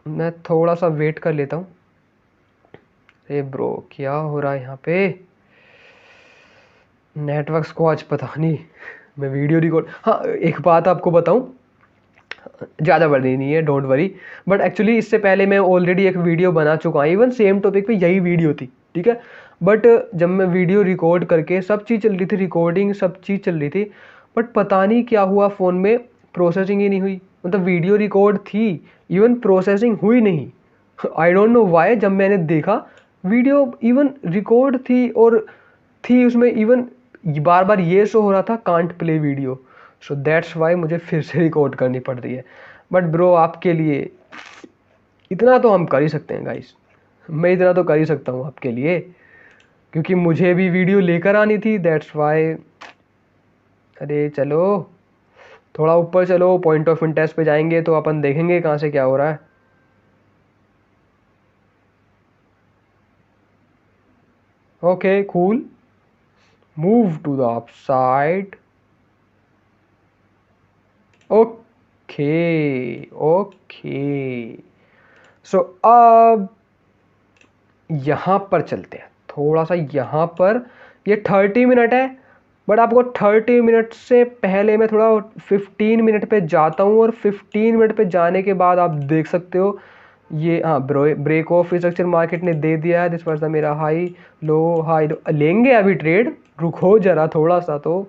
मैं थोड़ा सा वेट कर लेता हूँ। अरे ब्रो क्या हो रहा है यहाँ पे, नेटवर्क्स को आज पता नहीं। मैं वीडियो रिकॉर्ड, हाँ एक बात आपको बताऊँ, ज़्यादा बड़ी नहीं है, डोंट वरी, बट एक्चुअली इससे पहले मैं ऑलरेडी एक वीडियो बना चुका हूँ, इवन सेम टॉपिक पे यही वीडियो थी, ठीक है। बट जब मैं वीडियो रिकॉर्ड करके सब चीज़ चल रही थी, रिकॉर्डिंग सब चीज़ चल रही थी, बट पता नहीं क्या हुआ, फ़ोन में प्रोसेसिंग ही नहीं हुई। मतलब वीडियो रिकॉर्ड थी, इवन प्रोसेसिंग हुई नहीं। I don't know why. जब मैंने देखा वीडियो इवन रिकॉर्ड थी और थी उसमें इवन बार बार ये शो हो रहा था can't play video. So that's why मुझे फिर से रिकॉर्ड करनी पड़ रही है। बट ब्रो आपके लिए इतना तो हम कर ही सकते हैं गाइस, मैं इतना तो कर ही सकता हूँ आपके लिए, क्योंकि मुझे भी वीडियो लेकर आनी थी, दैट्स वाई। अरे चलो थोड़ा ऊपर चलो, पॉइंट ऑफ इंटरेस्ट पे जाएंगे तो अपन देखेंगे कहाँ से क्या हो रहा है। Okay cool, move to the upside. Okay okay, so अब यहाँ पर चलते हैं थोड़ा सा, यहाँ पर ये 30 मिनट है, बट आपको 30 मिनट से पहले मैं थोड़ा 15 मिनट पे जाता हूँ, और 15 मिनट पे जाने के बाद आप देख सकते हो ये, हाँ ब्रेक ऑफ स्ट्रक्चर मार्केट ने दे दिया है। दिस वाज द मेरा हाई लो लेंगे अभी ट्रेड, रुको जरा थोड़ा सा, तो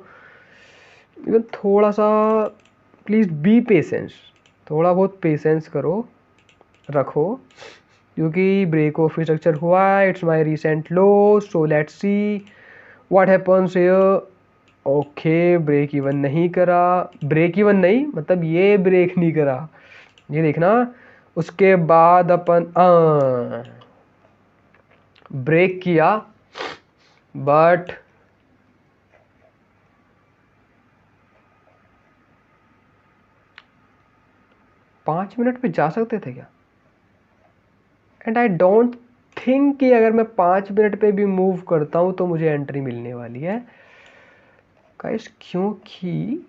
इवन थोड़ा सा प्लीज़ बी पेशेंस, थोड़ा बहुत पेशेंस करो, रखो, क्योंकि ब्रेक ऑफ स्ट्रक्चर हुआ है, it's my recent low, so let's see what happens here. Okay break even नहीं करा, ब्रेक इवन नहीं मतलब ये ब्रेक नहीं करा, ये देखना। उसके बाद अपन ब्रेक किया, बट पाँच मिनट पे जा सकते थे क्या? एंड आई डोंट थिंक कि अगर मैं 5 मिनट पे भी मूव करता हूँ तो मुझे एंट्री मिलने वाली है गाइस, क्योंकि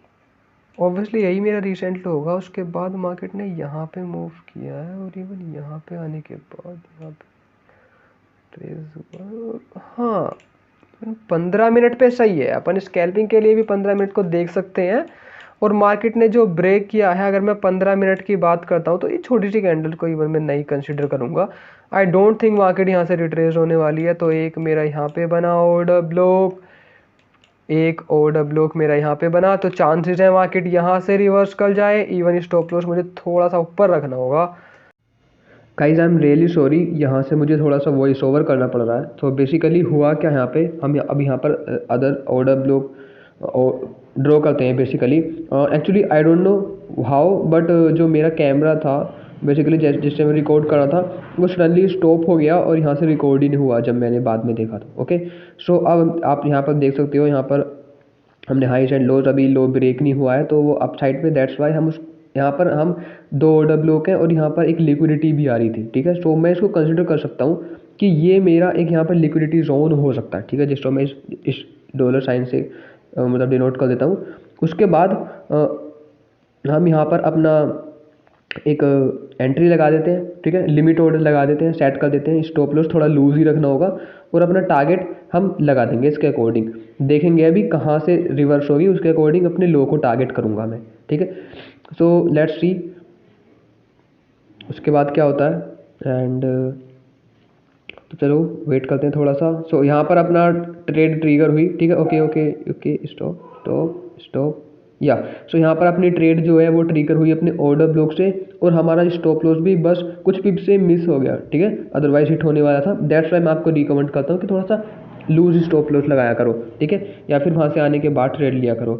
ऑब्वियसली यही मेरा रिसेंट लो होगा। उसके बाद मार्केट ने यहाँ पे मूव किया है, और इवन यहाँ पे आने के बाद यहाँ पे ट्रेस हुआ, हाँ 15 मिनट पे सही है। अपन स्कैल्पिंग के लिए भी 15 मिनट को देख सकते हैं, और मार्केट ने जो ब्रेक किया है, अगर मैं 15 मिनट की बात करता हूँ तो ये छोटी सी कैंडल को इवन मैं नहीं कंसिडर करूँगा। आई डोंट थिंक मार्केट यहाँ से रिट्रेस होने वाली है। तो एक मेरा यहाँ पे बना ऑर्डर ब्लॉक, एक ऑर्डर ब्लॉक मेरा यहाँ पे बना, तो चांसेस है मार्केट यहाँ से रिवर्स कर जाए। इवन स्टॉप लॉस मुझे थोड़ा सा ऊपर रखना होगा। Guys I am really sorry, यहाँ से मुझे थोड़ा सा वॉइस ओवर करना पड़ रहा है। तो बेसिकली हुआ क्या, यहाँ पे हम अब यहाँ पर अदर ऑर्डर ब्लॉक ड्रॉ करते हैं basically. Actually I don't know how, but जो मेरा कैमरा था बेसिकली जिससे मैं रिकॉर्ड कर रहा था, वो सडनली स्टॉप हो गया और यहाँ से रिकॉर्ड ही नहीं हुआ जब मैंने बाद में देखा था। ओके, सो अब आप यहाँ पर देख सकते हो, यहाँ पर हमने हाईज एंड लोज, अभी लो ब्रेक नहीं हुआ है तो वो अप साइड पे, दैट्स वाई हम उस यहाँ पर हम दो ऑर्डर ब्लॉक हैं, और यहाँ पर एक लिक्विडिटी भी आ रही थी, ठीक है। सो मैं इसको कंसिडर कर सकता हूँ कि ये मेरा एक यहाँ पर लिक्विडिटी जोन हो सकता है, ठीक है, जिसको मैं इस डॉलर साइन से मतलब डिनोट कर देता हूँ। उसके बाद हम यहाँ पर अपना एक एंट्री लगा देते हैं, ठीक है, लिमिट ऑर्डर लगा देते हैं, सेट कर देते हैं। स्टॉप लॉस थोड़ा लूज ही रखना होगा, और अपना टारगेट हम लगा देंगे इसके अकॉर्डिंग। देखेंगे अभी कहाँ से रिवर्स होगी, उसके अकॉर्डिंग अपने लो को टारगेट करूँगा मैं, ठीक है। सो लेट्स सी उसके बाद क्या होता है। एंड तो चलो वेट करते हैं थोड़ा सा। सो यहाँ पर अपना ट्रेड ट्रिगर हुई, ठीक है। Okay okay okay, stop stop stop, या सो यहाँ पर अपनी ट्रेड जो है वो ट्रिगर हुई अपने ऑर्डर ब्लॉक से, और हमारा स्टॉप लॉस भी बस कुछ पिप से मिस हो गया, ठीक है, अदरवाइज हिट होने वाला था। दैट्स वाई मैं आपको रिकमेंड करता हूँ कि थोड़ा सा लूज स्टॉप लॉस लगाया करो, ठीक है, या फिर वहाँ से आने के बाद ट्रेड लिया करो,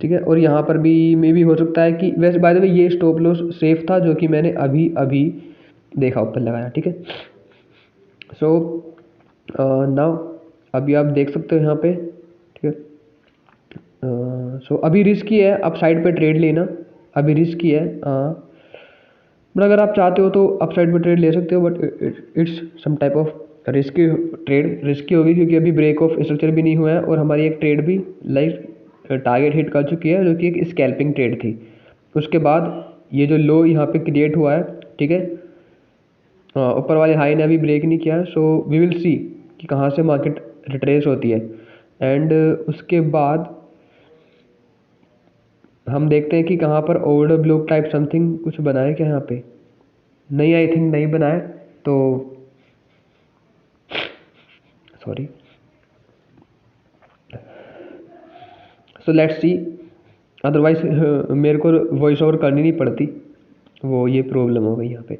ठीक है। और यहाँ पर भी मे भी हो सकता है कि, वैसे बाय द वे ये स्टॉप लॉस सेफ था जो कि मैंने अभी अभी देखा ऊपर लगाया, ठीक है। सो नाउ अभी आप देख सकते हो यहाँ पे, ठीक है। सो अभी रिस्की है अप साइड पे ट्रेड लेना, अभी रिस्की है बट अगर आप चाहते हो तो अप साइड पे ट्रेड ले सकते हो, but it's some type of risky trade. Risky होगी क्योंकि अभी ब्रेक ऑफ स्ट्रक्चर भी नहीं हुआ है और हमारी एक ट्रेड भी लाइक टारगेट हिट कर चुकी है, जो कि एक स्कैल्पिंग ट्रेड थी। उसके बाद ये जो लो यहाँ पे क्रिएट हुआ है, ठीक है, ऊपर वाले हाई ने अभी ब्रेक नहीं किया है। सो वी विल सी कि कहाँ से मार्केट रिट्रेस होती है। एंड उसके बाद हम देखते हैं कि कहाँ पर ऑर्डर ब्लॉक टाइप समथिंग कुछ बना है क्या यहाँ पे। नहीं, आई थिंक नहीं बना है, तो sorry. So let's C, otherwise मेरे को वॉइस ओवर करनी नहीं पड़ती, वो ये प्रॉब्लम हो गई यहाँ पे।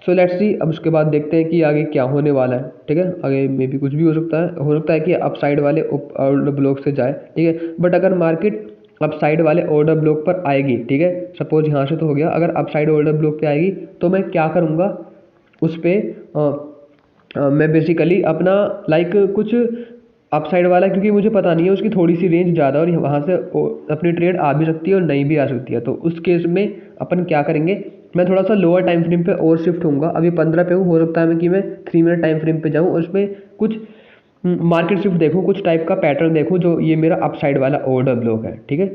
सो लेट्स सी, अब उसके बाद देखते हैं कि आगे क्या होने वाला है, ठीक है। आगे मे भी कुछ भी हो सकता है कि अप साइड वाले ऑर्डर ब्लॉक से जाए, ठीक है। बट अगर मार्केट अप साइड वाले ऑर्डर ब्लॉक पर आएगी, ठीक है, सपोज यहाँ से तो हो गया, अगर अप साइड ऑर्डर ब्लॉक पे आएगी तो मैं क्या करूँगा उस पर, मैं बेसिकली अपना लाइक कुछ अप साइड वाला, क्योंकि मुझे पता नहीं है उसकी थोड़ी सी रेंज ज़्यादा और वहाँ से अपनी ट्रेड आ भी सकती है और नहीं भी आ सकती है, तो उस केस में अपन क्या करेंगे, मैं थोड़ा सा लोअर टाइम फ्रेम पे और शिफ्ट होऊंगा। अभी 15 पे हूँ, हो सकता है मैं कि मैं 3 मिनट टाइम फ्रेम पे जाऊँ और उसमें कुछ मार्केट शिफ्ट देखूँ, कुछ टाइप का पैटर्न देखूँ जो ये मेरा अप साइड वाला ऑर्डर ब्लॉक है, ठीक है।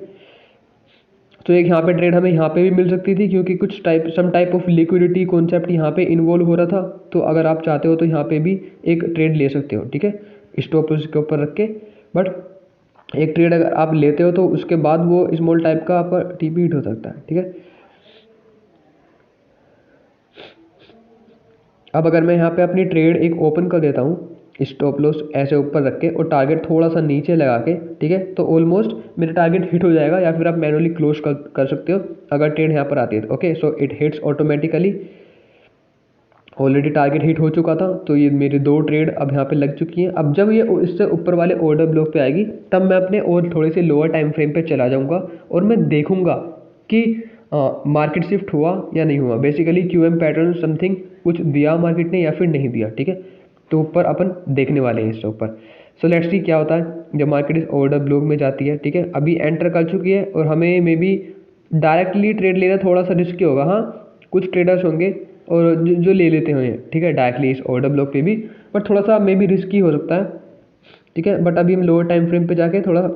तो एक यहाँ पे ट्रेड हमें यहाँ पे भी मिल सकती थी क्योंकि कुछ some type of liquidity concept यहाँ पे इन्वॉल्व हो रहा था। तो अगर आप चाहते हो तो यहाँ पे भी एक ट्रेड ले सकते हो, ठीक है, स्टॉप लॉस के ऊपर रख के। बट एक ट्रेड अगर आप लेते हो तो उसके बाद वो स्मॉल टाइप का आपका टीपी हिट हो सकता है, ठीक है। अब अगर मैं यहाँ पे अपनी ट्रेड एक ओपन कर देता हूँ स्टॉप लॉस ऐसे ऊपर रख के और टारगेट थोड़ा सा नीचे लगा के, ठीक है, तो ऑलमोस्ट मेरा टारगेट हिट हो जाएगा, या फिर आप मैनुअली क्लोज कर सकते हो अगर ट्रेड यहाँ पर आती है। Okay, so it hits automatically. Already target hit हो चुका था, तो ये मेरी 2 ट्रेड अब यहाँ पे लग चुकी हैं। अब जब ये इससे ऊपर वाले ऑर्डर ब्लॉक पे आएगी तब मैं अपने और थोड़े से लोअर टाइम फ्रेम पे चला जाऊँगा और मैं देखूँगा कि मार्केट शिफ्ट हुआ या नहीं हुआ। बेसिकली QM पैटर्न समथिंग कुछ दिया मार्केट ने या फिर नहीं दिया, ठीक है, तो ऊपर अपन देखने वाले हैं इससे ऊपर। सो लेट्स सी क्या होता है जब मार्केट इस ऑर्डर ब्लॉक में जाती है, ठीक है। अभी एंटर कर चुकी है और हमें मे बी डायरेक्टली ट्रेड लेना थोड़ा सा रिस्की होगा। हाँ, कुछ ट्रेडर्स होंगे और जो ले लेते हैं, ठीक है, डायरेक्टली इस ऑर्डर ब्लॉक पे भी, बट थोड़ा सा मे बी रिस्की हो सकता है, ठीक है। बट अभी हम लोअर टाइम फ्रेम पे जाके थोड़ा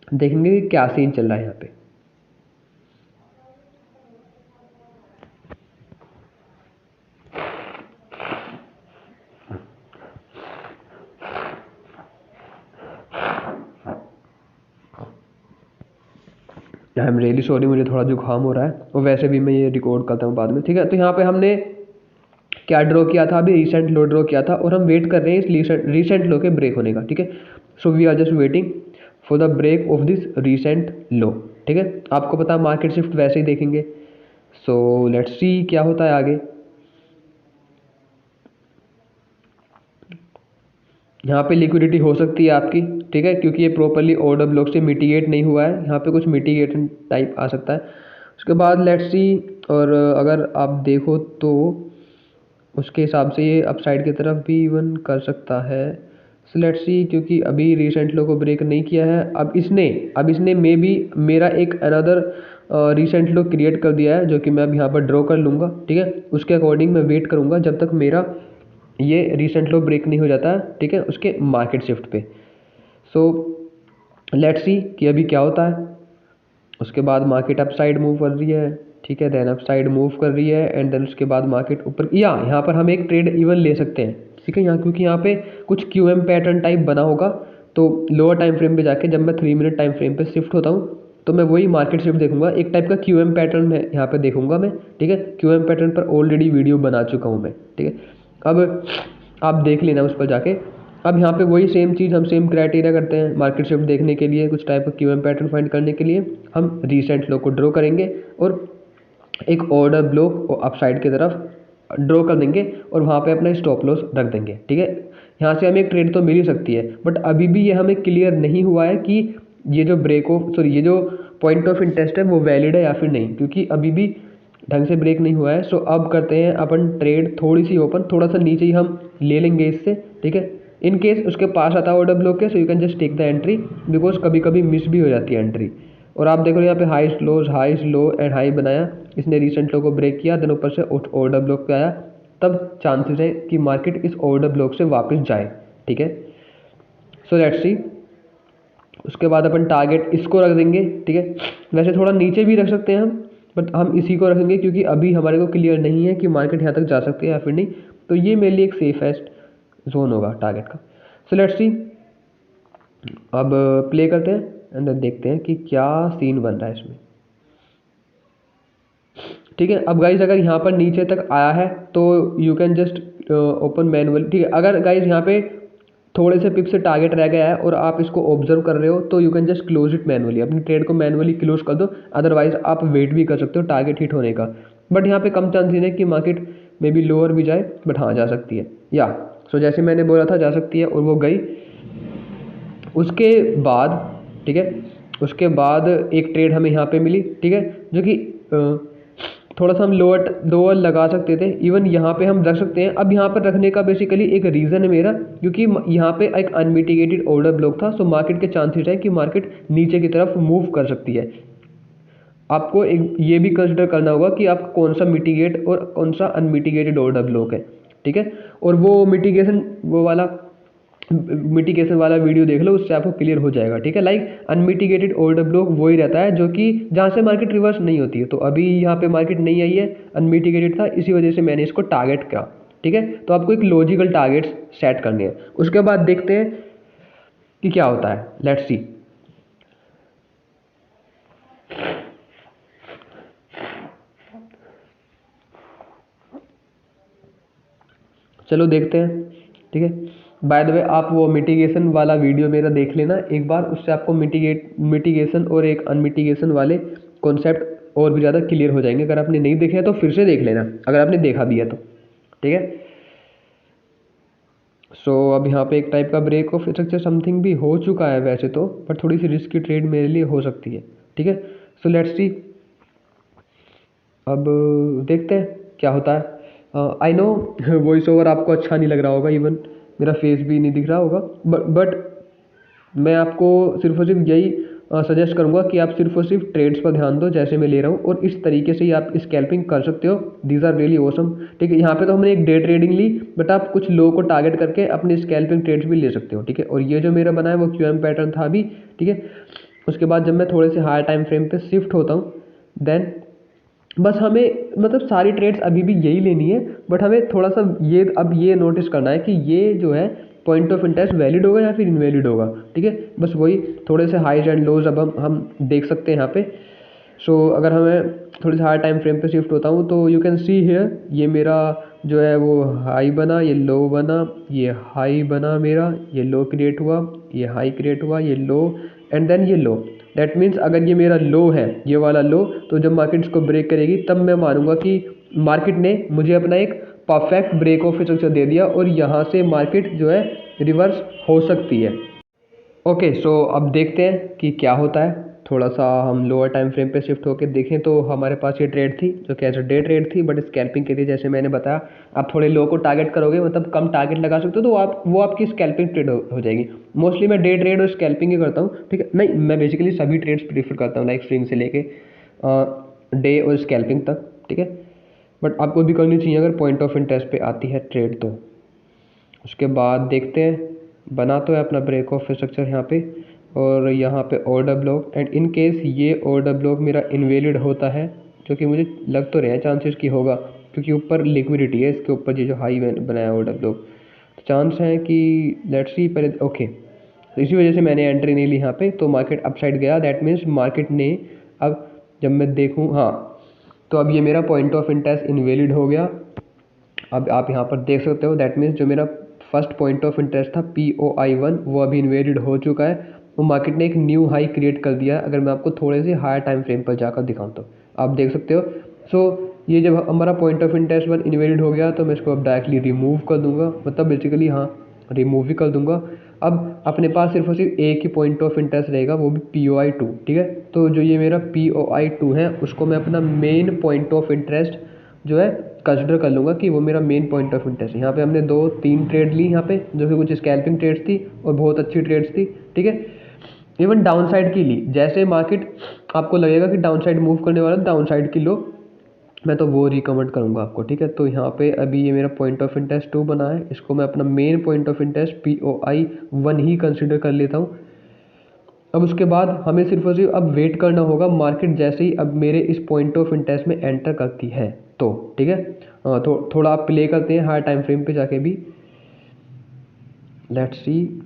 देखेंगे कि क्या सीन चल रहा है यहाँ पे। आई एम रियली सॉरी, मुझे थोड़ा जुकाम हो रहा है और वैसे भी मैं ये रिकॉर्ड करता हूँ बाद में, ठीक है। तो यहाँ पे हमने क्या ड्रॉ किया था, अभी रिसेंट लो ड्रॉ किया था और हम वेट कर रहे हैं इस रिसेंट लो के ब्रेक होने का, ठीक है। So we are just waiting for the break of this recent low, ठीक है। आपको पता है मार्केट शिफ्ट वैसे ही देखेंगे। सो लेट्स सी क्या होता है आगे। यहाँ पे लिक्विडिटी हो सकती है आपकी, ठीक है, क्योंकि ये प्रॉपरली ऑर्डर ब्लॉक से मिटिगेट नहीं हुआ है, यहाँ पे कुछ मिटिगेशन टाइप आ सकता है। उसके बाद लेट्स सी, और अगर आप देखो तो उसके हिसाब से ये अपसाइड की तरफ भी इवन कर सकता है। सो लेट्स सी, क्योंकि अभी रिसेंट लो को ब्रेक नहीं किया है, अब इसने मे बी मेरा एक अनदर रिसेंट लो क्रिएट कर दिया है जो कि मैं अब यहाँ पर ड्रॉ कर लूँगा, ठीक है। उसके अकॉर्डिंग मैं वेट करूँगा जब तक मेरा ये रिसेंट लो ब्रेक नहीं हो जाता है, ठीक है, उसके मार्केट शिफ्ट पे। सो लेट्स सी कि अभी क्या होता है। उसके बाद मार्केट अप साइड मूव कर रही है, ठीक है, देन अप साइड मूव कर रही है एंड देन उसके बाद मार्केट ऊपर, या यहाँ पर हम एक ट्रेड इवन ले सकते हैं, ठीक है, यहाँ क्योंकि यहाँ पे कुछ QM पैटर्न टाइप बना होगा। तो लोअर टाइम फ्रेम पे जाके जब मैं 3 मिनट टाइम फ्रेम पे शिफ्ट होता हूँ तो मैं वही मार्केट शिफ्ट देखूंगा, एक टाइप का QM पैटर्न में यहाँ पे देखूंगा मैं, ठीक है। QM पैटर्न पर ऑलरेडी वीडियो बना चुका हूँ मैं, ठीक है। अब आप देख लेना उस पर जाके। अब यहाँ पे वही सेम चीज़, हम सेम क्राइटेरिया करते हैं मार्केट शिफ्ट देखने के लिए, कुछ टाइप का QM पैटर्न फाइंड करने के लिए हम रिसेंट लो को ड्रॉ करेंगे और एक ऑर्डर ब्लॉक अपसाइड की तरफ ड्रॉ कर देंगे और वहाँ पे अपना स्टॉप लॉस रख देंगे, ठीक है। यहाँ से हमें एक ट्रेड तो मिल ही सकती है, बट अभी भी ये हमें क्लियर नहीं हुआ है कि ये जो ये जो पॉइंट ऑफ इंटरेस्ट है वो वैलिड है या फिर नहीं, क्योंकि अभी भी ढंग से ब्रेक नहीं हुआ है। सो अब करते हैं अपन ट्रेड थोड़ी सी ओपन, थोड़ा सा नीचे ही हम ले लेंगे इससे, ठीक है। इन केस उसके पास आता है ऑर्डर ब्लॉक के, so you can just take the entry, because कभी कभी मिस भी हो जाती है एंट्री। और आप देखो यहाँ पे हाईस्ट लो एंड हाई बनाया, इसने रिसेंट लो को ब्रेक किया, देन ऊपर से ऑर्डर ब्लॉक पे आया, तब चांसेस है कि मार्केट इस ऑर्डर ब्लॉक से वापस जाए, ठीक है। सो लेट्स सी। उसके बाद अपन टारगेट इसको रख देंगे, ठीक है। वैसे थोड़ा नीचे भी रख सकते हैं हम, बट हम इसी को रखेंगे क्योंकि अभी हमारे को क्लियर नहीं है कि मार्केट यहाँ तक जा सकती है या फिर नहीं। तो ये मेरे लिए एक सेफेस्ट जोन होगा टारगेट का। सो लेट्स सी, अब प्ले करते हैं एंड देखते हैं कि क्या सीन बन रहा है इसमें, ठीक है। अब गाइज अगर यहाँ पर नीचे तक आया है तो you can just open manual, ठीक है। अगर गाइज यहाँ पे थोड़े से पिप से टारगेट रह गया है और आप इसको ऑब्जर्व कर रहे हो तो you can just close it manually, अपनी ट्रेड को मैनुअली क्लोज कर दो। अदरवाइज आप वेट भी कर सकते हो टारगेट हिट होने का, बट यहाँ पे कम चांसेस है कि मार्केट मे बी लोअर भी जाए, बट हाँ जा सकती है या। सो जैसे मैंने बोला था जा सकती है, और वो गई। उसके बाद, ठीक है, उसके बाद एक ट्रेड हमें यहाँ पे मिली, ठीक है, जो कि थोड़ा सा हम लोअर लगा सकते थे, इवन यहाँ पे हम रख सकते हैं। अब यहाँ पर रखने का बेसिकली एक रीज़न है मेरा, क्योंकि यहाँ पे एक अनमिटिगेटेड ऑर्डर ब्लॉक था, सो मार्केट के चांसेस है कि मार्केट नीचे की तरफ मूव कर सकती है। आपको एक ये भी कंसिडर करना होगा कि आप कौन सा मिटिगेट और कौन सा अनमिटिगेटेड ऑर्डर ब्लॉक है, ठीक है। और वो मिटिगेशन वाला वीडियो देख लो, उससे आपको क्लियर हो जाएगा, ठीक है। लाइक अनमिटिगेटेड ऑर्डर ब्लॉक वही रहता है जो कि जहाँ से मार्केट रिवर्स नहीं होती है। तो अभी यहाँ पे मार्केट नहीं आई है, अनमिटिगेटेड था, इसी वजह से मैंने इसको टारगेट किया, ठीक है। तो आपको एक लॉजिकल टारगेट सेट करनी है। उसके बाद देखते हैं कि क्या होता है, लेट्स सी। चलो देखते हैं, ठीक है। बाय द वे आप वो मिटिगेशन वाला वीडियो मेरा देख लेना एक बार, उससे आपको मिटिगेशन और एक अनमिटिगेशन वाले कॉन्सेप्ट और भी ज़्यादा क्लियर हो जाएंगे। अगर आपने नहीं देखे हैं तो फिर से देख लेना, अगर आपने देखा भी है तो, ठीक है। सो अब यहाँ पे एक टाइप का ब्रेक ऑफ स्ट्रक्चर समथिंग भी हो चुका है वैसे तो, पर थोड़ी सी रिस्की ट्रेड मेरे लिए हो सकती है, ठीक है। सो लेट्स सी, अब देखते हैं क्या होता है। आई नो वॉइस ओवर आपको अच्छा नहीं लग रहा होगा, इवन मेरा फेस भी नहीं दिख रहा होगा, बट मैं आपको सिर्फ और सिर्फ यही सजेस्ट करूंगा कि आप सिर्फ और सिर्फ ट्रेड्स पर ध्यान दो जैसे मैं ले रहा हूँ, और इस तरीके से ही आप स्कैल्पिंग कर सकते हो। दीज आर रियली ऑसम, ठीक है। यहाँ पे तो हमने एक डे ट्रेडिंग ली, बट आप कुछ लो को टारगेट करके अपने स्कैल्पिंग ट्रेड्स भी ले सकते हो, ठीक है। और ये जो मेरा बना है वो QM पैटर्न था अभी, ठीक है। उसके बाद जब मैं थोड़े से हायर टाइम फ्रेम पे शिफ्ट होता हूँ, देन बस हमें मतलब सारी ट्रेड्स अभी भी यही लेनी है, बट हमें थोड़ा सा ये नोटिस करना है कि ये जो है पॉइंट ऑफ इंटरेस्ट वैलिड होगा या फिर इनवैलिड होगा, ठीक है। बस वही थोड़े से हाईज एंड लोज अब हम देख सकते हैं यहाँ पे। सो अगर हमें थोड़ी सी हाई टाइम फ्रेम पे शिफ्ट होता हूँ तो यू कैन सी हियर, ये मेरा जो है वो हाई बना, ये लो बना, ये हाई बना मेरा, ये लो क्रिएट हुआ, ये हाई क्रिएट हुआ, ये लो एंड देन ये लो। दैट मीन्स अगर ये मेरा लो है, ये वाला लो, तो जब मार्केट इसको ब्रेक करेगी तब मैं मानूंगा कि मार्केट ने मुझे अपना एक परफेक्ट ब्रेक ऑफ स्ट्रक्चर दे दिया और यहाँ से मार्केट जो है रिवर्स हो सकती है। ओके, सो अब देखते हैं कि क्या होता है। थोड़ा सा हम लोअर टाइम फ्रेम पे शिफ्ट होकर देखें तो हमारे पास ये ट्रेड थी जो कि एज अ डे ट्रेड थी, बट स्कैल्पिंग के लिए जैसे मैंने बताया आप थोड़े लो को टारगेट करोगे, मतलब कम टारगेट लगा सकते हो, तो वो आपकी स्कैल्पिंग ट्रेड हो जाएगी। मोस्टली मैं डे ट्रेड और स्कैल्पिंग ही करता हूँ, ठीक है। नहीं, मैं बेसिकली सभी ट्रेड्स प्रीफर करता हूँ, लाइक स्विंग से लेके डे और स्कैल्पिंग तक, ठीक है। बट आपको भी करनी चाहिए अगर पॉइंट ऑफ इंटरेस्ट पे आती है ट्रेड तो। उसके बाद देखते हैं, बना तो है अपना ब्रेक ऑफ स्ट्रक्चर यहाँ पे, और यहाँ पे order block, and in case ये ऑर्डर ब्लॉक मेरा इनवैलिड होता है, जो कि मुझे लग तो रहे हैं चांसेस की होगा, क्योंकि ऊपर लिक्विडिटी है इसके ऊपर, ये जो हाई बनाया ऑर्डर ब्लॉक, तो चांस है कि लेट्स सी पहले। ओके, तो इसी वजह से मैंने एंट्री नहीं ली यहाँ पे, तो मार्केट अपसाइड गया। दैट मीन्स मार्केट ने, अब जब मैं देखूँ, हाँ, तो अब ये मेरा पॉइंट ऑफ इंटरेस्ट इनवैलिड हो गया। अब आप यहाँ पर देख सकते हो, दैट मीन्स जो मेरा फर्स्ट पॉइंट ऑफ इंटरेस्ट था POI1 वो अभी इनवैलिड हो चुका है, वो मार्केट ने एक न्यू हाई क्रिएट कर दिया है। अगर मैं आपको थोड़े से हायर टाइम फ्रेम पर जाकर दिखाऊँ तो आप देख सकते हो। सो ये जब हमारा पॉइंट ऑफ इंटरेस्ट 1 इनवैलिड हो गया तो मैं इसको अब डायरेक्टली रिमूव कर दूंगा, मतलब बेसिकली हाँ रिमूव ही कर दूंगा। अब अपने पास सिर्फ और सिर्फ एक ही पॉइंट ऑफ इंटरेस्ट रहेगा, वो भी POI2, ठीक है। तो जो ये मेरा POI2 है उसको मैं अपना मेन पॉइंट ऑफ इंटरेस्ट जो है कंसिडर कर लूँगा कि वो मेरा मेन पॉइंट ऑफ इंटरेस्ट है। यहाँ पे हमने 2-3 ट्रेड ली यहाँ पे, जो कि कुछ स्कैल्पिंग ट्रेड्स थी और बहुत अच्छी ट्रेड्स थी, ठीक है। इवन डाउन साइड की ली, जैसे मार्केट आपको लगेगा कि डाउन साइड मूव करने वाला, डाउन साइड की लो, मैं तो वो रिकमेंड करूँगा आपको, ठीक है। तो यहाँ पे अभी ये मेरा पॉइंट ऑफ इंटरेस्ट 2 बना है, इसको मैं अपना main point of interest POI1 he consider कर लेता हूँ। अब उसके बाद हमें सिर्फ और सिर्फ अब वेट करना होगा मार्केट जैसे ही अब मेरे इस पॉइंट ऑफ इंटरेस्ट में एंटर करती है तो, ठीक है। थोड़ा आप प्ले करते हैं हाई टाइम फ्रेम पे जाके भी, लेट्स सी।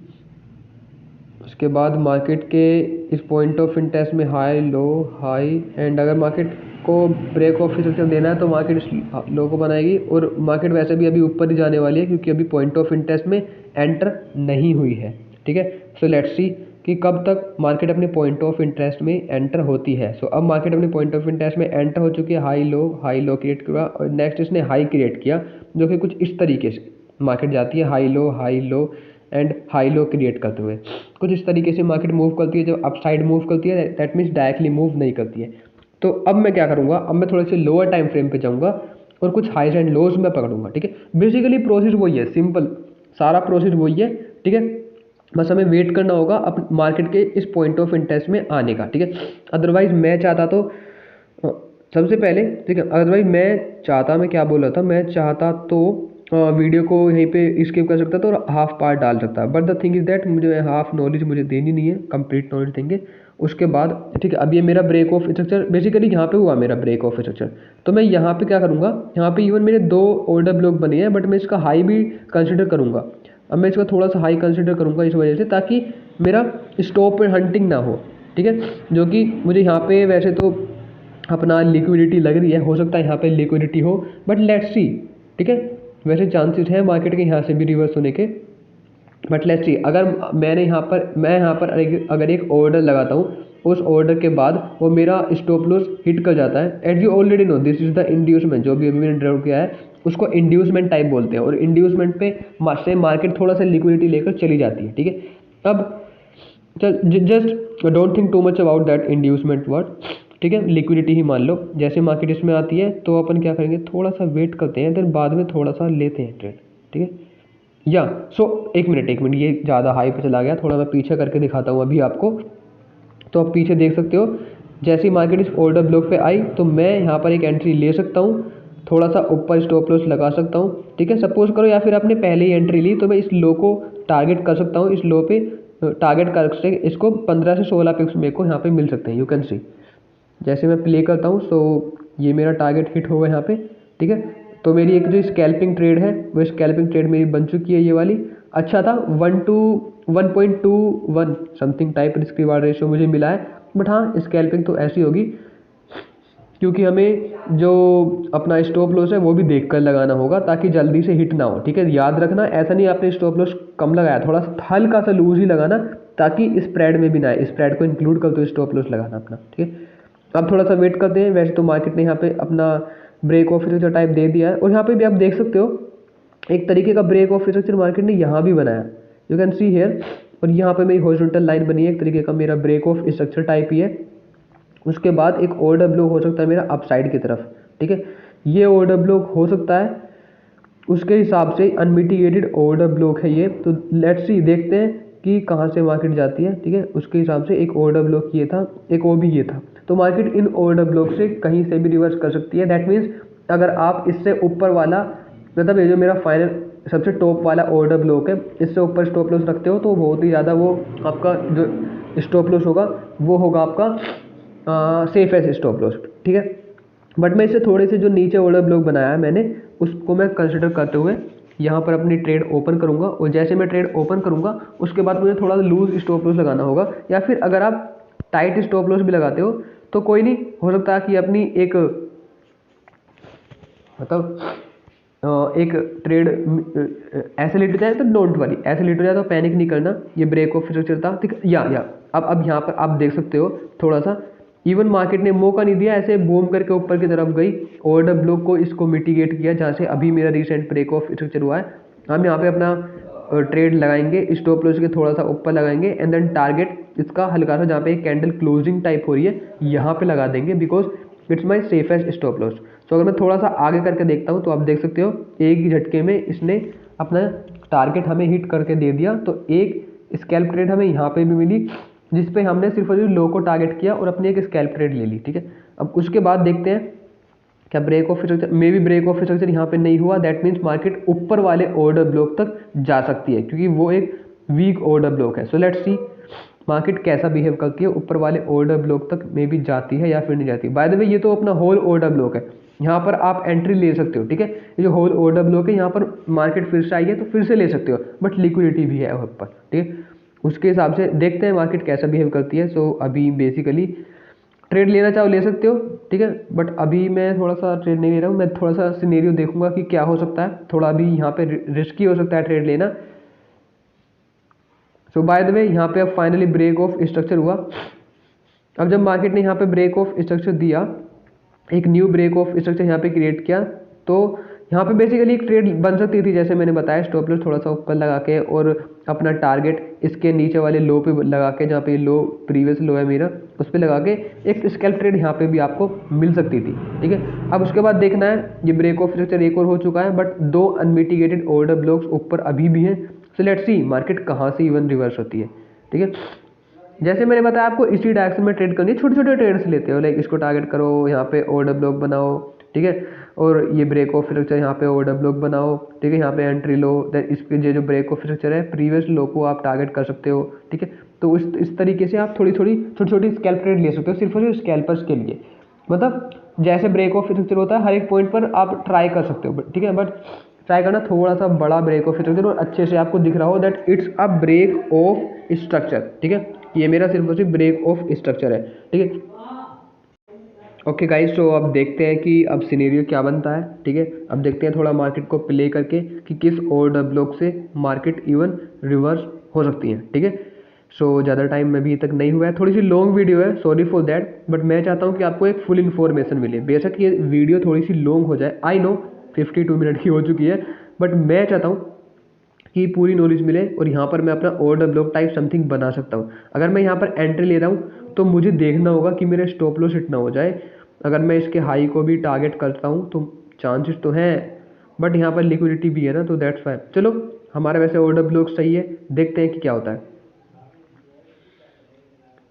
उसके बाद मार्केट के इस पॉइंट ऑफ इंटरेस्ट में हाई लो हाई, एंड अगर मार्केट को ब्रेक ऑफ स्ट्रक्चर देना है तो मार्केट इस लो को बनाएगी, और मार्केट वैसे भी अभी ऊपर ही जाने वाली है क्योंकि अभी पॉइंट ऑफ इंटरेस्ट में एंटर नहीं हुई है, ठीक है। सो लेट्स सी कि कब तक मार्केट अपने पॉइंट ऑफ इंटरेस्ट में एंटर होती है। सो अब मार्केट अपने पॉइंट ऑफ इंटरेस्ट में एंटर हो चुकी है, हाई लो क्रिएट किया और नेक्स्ट इसने हाई क्रिएट किया, जो कि कुछ इस तरीके से मार्केट जाती है, high low and high low create करते हुए कुछ इस तरीके से मार्केट मूव करती है। जब अप साइड मूव करती है दैट मीन्स डायरेक्टली मूव नहीं करती है। तो अब मैं क्या करूँगा, अब मैं थोड़े से लोअर टाइम फ्रेम पे जाऊँगा और कुछ हाइज एंड लोज में पकड़ूंगा, ठीक है। बेसिकली प्रोसेस वही है, सिंपल सारा प्रोसेस वही है, ठीक है। बस हमें वेट करना होगा अब मार्केट के इस पॉइंट ऑफ इंटरेस्ट में आने का, ठीक है। अदरवाइज मैं चाहता तो सबसे पहले, ठीक है, अदरवाइज मैं क्या बोल रहा था, मैं चाहता तो वीडियो को यहीं पे स्किप कर सकता था और हाफ पार्ट डाल सकता, but the thing is that मुझे हाफ नॉलेज मुझे देनी नहीं है, कंप्लीट नॉलेज देंगे उसके बाद, ठीक है। अब ये मेरा ब्रेक ऑफ स्ट्रक्चर बेसिकली यहाँ पे हुआ मेरा ब्रेक ऑफ स्ट्रक्चर, तो मैं यहाँ पे क्या करूँगा, यहाँ पे इवन मेरे 2 ऑर्डर ब्लॉक बने हैं बट मैं इसका हाई भी कंसिडर करूँगा। अब मैं इसका थोड़ा सा हाई कंसिडर करूँगा इस वजह से ताकि मेरा स्टॉप पे हंटिंग ना हो, ठीक है। जो कि मुझे यहाँ पे वैसे तो अपना लिक्विडिटी लग रही है, हो सकता है यहाँ पे लिक्विडिटी हो, बट लेट्स सी, ठीक है। वैसे चांसेस हैं मार्केट के यहाँ से भी रिवर्स होने के, बट लेट्स सी। अगर मैं यहाँ पर अगर एक ऑर्डर लगाता हूँ, उस ऑर्डर के बाद वो मेरा स्टॉप लॉस हिट कर जाता है, and you already no this is the inducement, जो भी अभी मैंने ड्रॉ किया है उसको इंड्यूसमेंट टाइप बोलते हैं, और इंड्यूसमेंट पे से मार्केट थोड़ा सा लिक्विडिटी लेकर चली जाती है, ठीक है। अब just don't think too much about that inducement word, ठीक है। लिक्विडिटी ही मान लो, जैसे मार्केट इसमें आती है तो अपन क्या करेंगे, थोड़ा सा वेट करते हैं, देन बाद में थोड़ा सा लेते हैं ट्रेड, ठीक है। या सो एक मिनट ये ज़्यादा हाई पे चला गया, थोड़ा मैं पीछे करके दिखाता हूँ अभी आपको। तो आप पीछे देख सकते हो, जैसे ही मार्केट इस ऑर्डर ब्लॉक पे आई तो मैं यहाँ पर एक एंट्री ले सकता हूँ, थोड़ा सा ऊपर स्टॉप लॉस लगा सकता हूँ, ठीक है। सपोज करो या फिर आपने पहले ही एंट्री ली तो मैं इस लो को टारगेट कर सकता हूँ, इस लो पे टारगेट करके इसको 15 से 16 पिक्स मेरे को यहाँ पे मिल सकते हैं, यू कैन सी। जैसे मैं प्ले करता हूँ सो ये मेरा टारगेट हिट होगा यहाँ पे, ठीक है। तो मेरी एक जो स्कैल्पिंग ट्रेड है वो स्कैल्पिंग ट्रेड मेरी बन चुकी है, ये वाली अच्छा था, 1:1.21 something type risk reward ratio मुझे मिला है। बट हाँ, स्कैल्पिंग तो ऐसी होगी क्योंकि हमें जो अपना स्टॉप लॉस है वो भी देख कर लगाना होगा ताकि जल्दी से हिट ना हो, ठीक है। याद रखना, ऐसा नहीं आपने स्टॉप लॉस कम लगाया, थोड़ा सा हल्का सा लूज ही लगाना ताकि स्प्रेड में भी ना आए, स्प्रेड को इंक्लूड कर दो स्टॉप लॉस लगाना अपना, ठीक है। अब थोड़ा सा वेट करते हैं, वैसे तो मार्केट ने यहाँ पे अपना ब्रेक ऑफ स्ट्रक्चर टाइप दे दिया है, और यहाँ पे भी आप देख सकते हो एक तरीके का ब्रेक ऑफ स्ट्रक्चर मार्केट ने यहाँ भी बनाया, यू कैन सी हेयर। और यहाँ पे मेरी हॉरिजॉन्टल लाइन बनी है, एक तरीके का मेरा ब्रेक ऑफ स्ट्रक्चर टाइप ही है। उसके बाद एक ऑर्डर ब्लॉक हो सकता है मेरा अपसाइड की तरफ, ठीक है। ये ऑर्डर ब्लॉक हो सकता है, उसके हिसाब से अनमिटिगेटेड ऑर्डर ब्लॉक है ये। तो लेट्स सी, देखते हैं कि कहाँ से मार्केट जाती है, ठीक है। उसके हिसाब से एक ऑर्डर ब्लॉक ये था, एक वो भी ये था, तो मार्केट इन ऑर्डर ब्लॉक से कहीं से भी रिवर्स कर सकती है। दैट मीन्स अगर आप इससे ऊपर वाला, मतलब ये जो मेरा फाइनल सबसे टॉप वाला ऑर्डर ब्लॉक है, इससे ऊपर स्टॉप लॉस रखते हो तो बहुत ही ज़्यादा वो आपका जो स्टॉप लॉस होगा वो होगा आपका सेफेस्ट स्टॉप लॉस, ठीक है। बट मैं इससे थोड़े से जो नीचे ऑर्डर ब्लॉक बनाया है मैंने, उसको मैं कंसिडर करते हुए यहाँ पर अपनी ट्रेड ओपन करूँगा, और जैसे मैं ट्रेड ओपन करूँगा उसके बाद मुझे थोड़ा लूज स्टॉप लॉस लगाना होगा, या फिर अगर आप टाइट स्टॉप लॉस भी लगाते हो तो कोई नहीं, हो सकता है कि अपनी एक मतलब एक ट्रेड ऐसे लेट हो जाए तो डोंट वरी, ऐसे लेट हो जाए तो पैनिक नहीं करना, ये ब्रेक ऑफ स्ट्रक्चर था, ठीक है। या अब यहाँ पर आप देख सकते हो थोड़ा सा इवन मार्केट ने मौका नहीं दिया, ऐसे बूम करके ऊपर की तरफ गई, ऑर्डर ब्लॉक को इसको मिटिगेट किया जहाँ से अभी मेरा रिसेंट ब्रेक ऑफ स्ट्रक्चर हुआ है। हम यहाँ पे अपना ट्रेड लगाएंगे, स्टॉप लॉस के थोड़ा सा ऊपर लगाएंगे एंड देन टारगेट इसका हल्का सा जहाँ पे एक कैंडल क्लोजिंग टाइप हो रही है यहाँ पे लगा देंगे, because it's my safest stop loss. So अगर मैं थोड़ा सा आगे करके देखता हूँ तो आप देख सकते हो एक ही झटके में इसने अपना टारगेट हमें हिट करके दे दिया। तो एक स्कैल्प ट्रेड हमें यहाँ पे भी मिली जिसपे हमने सिर्फ और सिर्फ लो को टारगेट किया और अपनी एक स्कैल्प ट्रेड ले ली, ठीक है। अब उसके बाद देखते हैं क्या ब्रेक ऑफ स्ट्रक्चर, मे भी ब्रेक ऑफ स्ट्रक्चर यहाँ पे नहीं हुआ, दैट मीन्स मार्केट ऊपर वाले ऑर्डर ब्लॉक तक जा सकती है क्योंकि वो एक वीक ऑर्डर ब्लॉक है। सो लेट्स सी मार्केट कैसा बिहेव करती है, ऊपर वाले ऑर्डर ब्लॉक तक मे भी जाती है या फिर नहीं जाती। बाय द वे ये तो अपना होल ऑर्डर ब्लॉक है, यहाँ पर आप एंट्री ले सकते हो, ठीक है। ये जो होल ऑर्डर ब्लॉक है यहाँ पर मार्केट फिर से आई है तो फिर से ले सकते हो, बट लिक्विडिटी भी है ऊपर, ठीक है। उसके हिसाब से देखते हैं मार्केट कैसा बिहेव करती है। सो अभी बेसिकली ट्रेड लेना चाहो ले सकते हो, ठीक है, बट अभी मैं थोड़ा सा ट्रेड नहीं ले रहा हूँ, मैं थोड़ा सा सिनेरियो देखूंगा कि क्या हो सकता है, थोड़ा अभी यहाँ पे रिस्की हो सकता है ट्रेड लेना। सो बाय द वे यहाँ पे अब फाइनली ब्रेक ऑफ स्ट्रक्चर हुआ। अब जब मार्केट ने यहाँ पे ब्रेक ऑफ स्ट्रक्चर दिया, एक न्यू ब्रेक ऑफ स्ट्रक्चर यहाँ पे क्रिएट किया, तो यहाँ पे बेसिकली एक ट्रेड बन सकती थी जैसे मैंने बताया, स्टॉप लॉस थोड़ा सा ऊपर लगा के और अपना टारगेट इसके नीचे वाले लो पे लगा के, जहाँ पे लो प्रीवियस लो है मेरा उस पर लगा के एक स्कैल्प ट्रेड यहाँ पे भी आपको मिल सकती थी, ठीक है। अब उसके बाद देखना है, ये ब्रेक ऑफ स्ट्रक्चर एक और हो चुका है बट 2 अनमिटिगेटेड ऑर्डर ब्लॉक्स ऊपर अभी भी हैं। सो लेट्स सी मार्केट कहाँ से इवन रिवर्स होती है, ठीक है। जैसे मैंने बताया आपको इसी डायरेक्शन में ट्रेड करनी है, छोटे छोटे ट्रेड्स लेते हो, लाइक इसको टारगेट करो, यहाँ पे ऑर्डर ब्लॉक बनाओ, ठीक है, और ये ब्रेक ऑफ स्ट्रक्चर यहाँ पे ऑर्डर ब्लॉक बनाओ, ठीक है, यहाँ पे एंट्री लो, देन इसके ये जो ब्रेक ऑफ स्ट्रक्चर है प्रीवियस लो को आप टारगेट कर सकते हो, ठीक है। तो इस तरीके से आप थोड़ी छोटी छोटी स्कैल्प ट्रेड ले सकते हो सिर्फ और सिर्फ स्कैल्पर्स के लिए। मतलब जैसे ब्रेक ऑफ स्ट्रक्चर होता है हर एक पॉइंट पर आप ट्राई कर सकते हो, ठीक है, बट ट्राई करना थोड़ा सा बड़ा ब्रेक ऑफ स्ट्रक्चर और अच्छे से आपको दिख रहा हो that it's a break of structure, ठीक है। ये मेरा सिर्फ और सिर्फ ब्रेक ऑफ स्ट्रक्चर है, ठीक है। ओके गाइस, तो अब देखते हैं कि अब सिनेरियो क्या बनता है, ठीक है। अब देखते हैं थोड़ा मार्केट को प्ले करके कि किस ऑर्डर ब्लॉक से मार्केट इवन रिवर्स हो सकती है, ठीक है। सो ज़्यादा टाइम अभी तक नहीं हुआ है, थोड़ी सी लॉन्ग वीडियो है, सॉरी फॉर दैट, बट मैं चाहता हूँ कि आपको एक फुल इन्फॉर्मेशन मिले। बेशक ये वीडियो थोड़ी सी लॉन्ग हो जाए, आई नो 52 मिनट की हो चुकी है, बट मैं चाहता हूँ कि पूरी नॉलेज मिले और यहाँ पर मैं अपना ऑर्डर ब्लॉक टाइप समथिंग बना सकता हूँ। अगर मैं यहाँ पर एंट्री ले रहा हूँ तो मुझे देखना होगा कि मेरे स्टॉप लॉस हिट ना हो जाए। अगर मैं इसके हाई को भी टारगेट करता हूँ तो चांसेस तो हैं, बट यहाँ पर लिक्विडिटी भी है ना, तो दैट्स फाइन। चलो हमारा वैसे ऑर्डर ब्लॉक सही है, देखते हैं कि क्या होता है।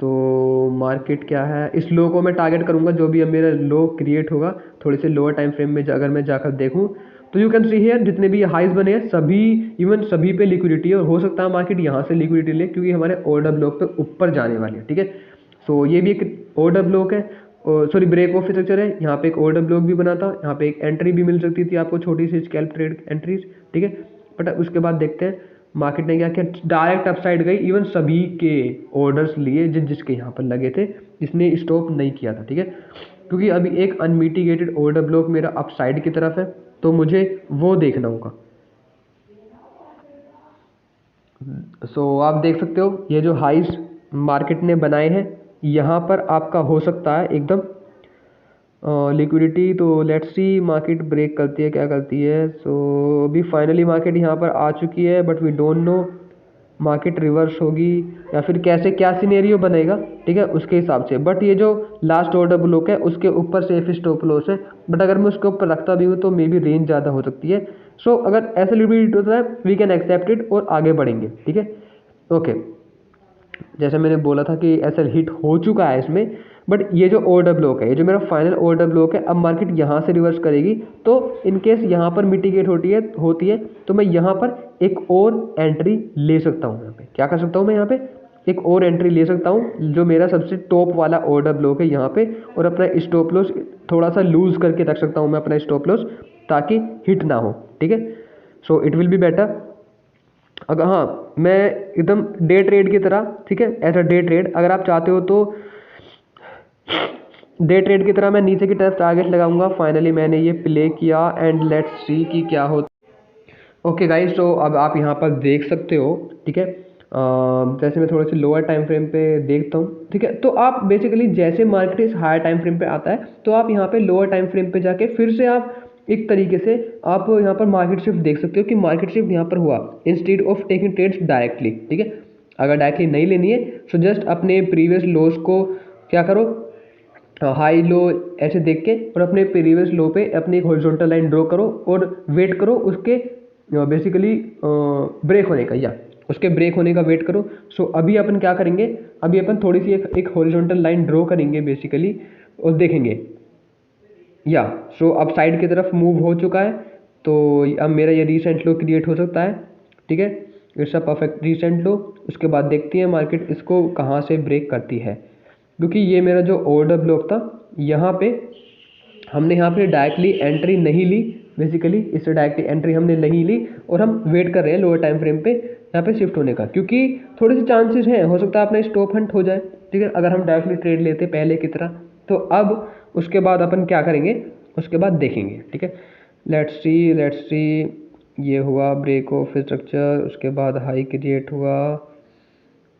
तो मार्केट क्या है, इस लो को मैं टारगेट करूंगा, जो भी अब मेरा लो क्रिएट होगा थोड़े से लोअर टाइम फ्रेम में अगर मैं जाकर देखूं तो यू कैन सी हियर जितने भी हाइज बने हैं सभी इवन सभी पे लिक्विडिटी है और हो सकता है मार्केट यहाँ से लिक्विडिटी ले क्योंकि हमारे ऑर्डर ब्लॉक पे ऊपर जाने वाले हैं, ठीक है। सो ये भी एक ऑर्डर ब्लॉक है, सॉरी ब्रेक ऑफ स्ट्रक्चर है, यहाँ पे एक ऑर्डर ब्लॉक भी बना था, यहाँ पे एक एंट्री भी मिल सकती थी आपको, छोटी सी स्कैल्प ट्रेड एंट्रीज, ठीक है। बट उसके बाद देखते हैं मार्केट ने क्या किया, डायरेक्ट अपसाइड गई, इवन सभी के ऑर्डर्स लिए जिसके यहाँ पर लगे थे, जिसने स्टॉप नहीं किया था, ठीक है। क्योंकि अभी एक अनमिटिगेटेड ऑर्डर ब्लॉक मेरा अपसाइड की तरफ है तो मुझे वो देखना होगा। सो आप देख सकते हो ये जो हाइस मार्केट ने बनाए हैं यहाँ पर आपका हो सकता है एकदम लिक्विडिटी। तो लेट्स सी मार्केट ब्रेक करती है क्या करती है। सो अभी फाइनली मार्केट यहाँ पर आ चुकी है but we don't know market reverse होगी या फिर कैसे क्या सिनेरियो बनेगा, ठीक है, उसके हिसाब से। बट ये जो लास्ट ऑर्डर ब्लॉक है उसके ऊपर सेफ स्टॉप लॉस है, बट अगर मैं उसके ऊपर रखता भी हूँ तो मे बी रेंज ज़्यादा हो सकती है। सो अगर ऐसा लिक्विडिटी होता है वी कैन एक्सेप्ट इट और आगे बढ़ेंगे, ठीक है। ओके, जैसे मैंने बोला था कि ऐसा हिट हो चुका है इसमें, बट ये जो ऑर्डर ब्लॉक है, ये जो मेरा फाइनल ऑर्डर ब्लॉक है, अब मार्केट यहाँ से रिवर्स करेगी तो इन केस यहाँ पर मिटिगेट होती है तो मैं यहाँ पर एक और एंट्री ले सकता हूँ। यहाँ पे क्या कर सकता हूँ, मैं यहाँ पे एक और एंट्री ले सकता हूँ जो मेरा सबसे टॉप वाला ऑर्डर ब्लॉक है यहाँ पे, और अपना स्टॉप लॉस थोड़ा सा लूज करके रख सकता हूँ मैं अपना स्टॉप लॉस, ताकि हिट ना हो, ठीक है। So it will be better. अगर हाँ मैं एकदम डे ट्रेड की तरह, ठीक है, ऐसा डे ट्रेड अगर आप चाहते हो तो डे ट्रेड की तरह मैं नीचे की तरफ टारगेट लगाऊंगा। फाइनली मैंने ये प्ले किया एंड लेट्स सी कि क्या होता। ओके गाइस, तो अब आप यहाँ पर देख सकते हो, ठीक है, जैसे मैं थोड़े से लोअर टाइम फ्रेम पे देखता हूँ, ठीक है। तो आप बेसिकली जैसे मार्केट इस हायर टाइम फ्रेम पे आता है तो आप यहाँ पे लोअर टाइम फ्रेम पे जाके फिर से आप एक तरीके से आप यहाँ पर मार्केट शिफ्ट देख सकते हो कि मार्केट शिफ्ट यहाँ पर हुआ instead of taking trades directly, ठीक है। अगर डायरेक्टली नहीं लेनी है सो जस्ट अपने प्रीवियस लोस को क्या करो, हाई लो ऐसे देख के और अपने प्रीवियस लो पे अपनी एक हॉरिजॉन्टल लाइन ड्रॉ करो और वेट करो उसके बेसिकली ब्रेक होने का, या उसके ब्रेक होने का वेट करो। सो अभी अपन क्या करेंगे, अभी अपन थोड़ी सी एक हॉरिजॉन्टल लाइन ड्रॉ करेंगे बेसिकली और देखेंगे, या सो अब साइड की तरफ मूव हो चुका है। तो अब मेरा ये रीसेंट लो क्रिएट हो सकता है, ठीक है। इट्स अ परफेक्ट रीसेंट लो। उसके बाद देखती है मार्केट इसको कहाँ से ब्रेक करती है, क्योंकि ये मेरा जो ऑर्डर ब्लॉक था यहाँ पे हमने यहाँ पे डायरेक्टली एंट्री नहीं ली, बेसिकली इससे डायरेक्टली एंट्री हमने नहीं ली और हम वेट कर रहे हैं लोअर टाइम फ्रेम पे यहाँ पे शिफ्ट होने का, क्योंकि थोड़े से चांसेस हैं, हो सकता है अपना स्टॉप हंट हो जाए, ठीक है, अगर हम डायरेक्टली ट्रेड लेते पहले की तरह। तो अब उसके बाद अपन क्या करेंगे, उसके बाद देखेंगे, ठीक है। लेट्स सी ये हुआ ब्रेक ऑफ स्ट्रक्चर, उसके बाद हाई क्रिएट हुआ,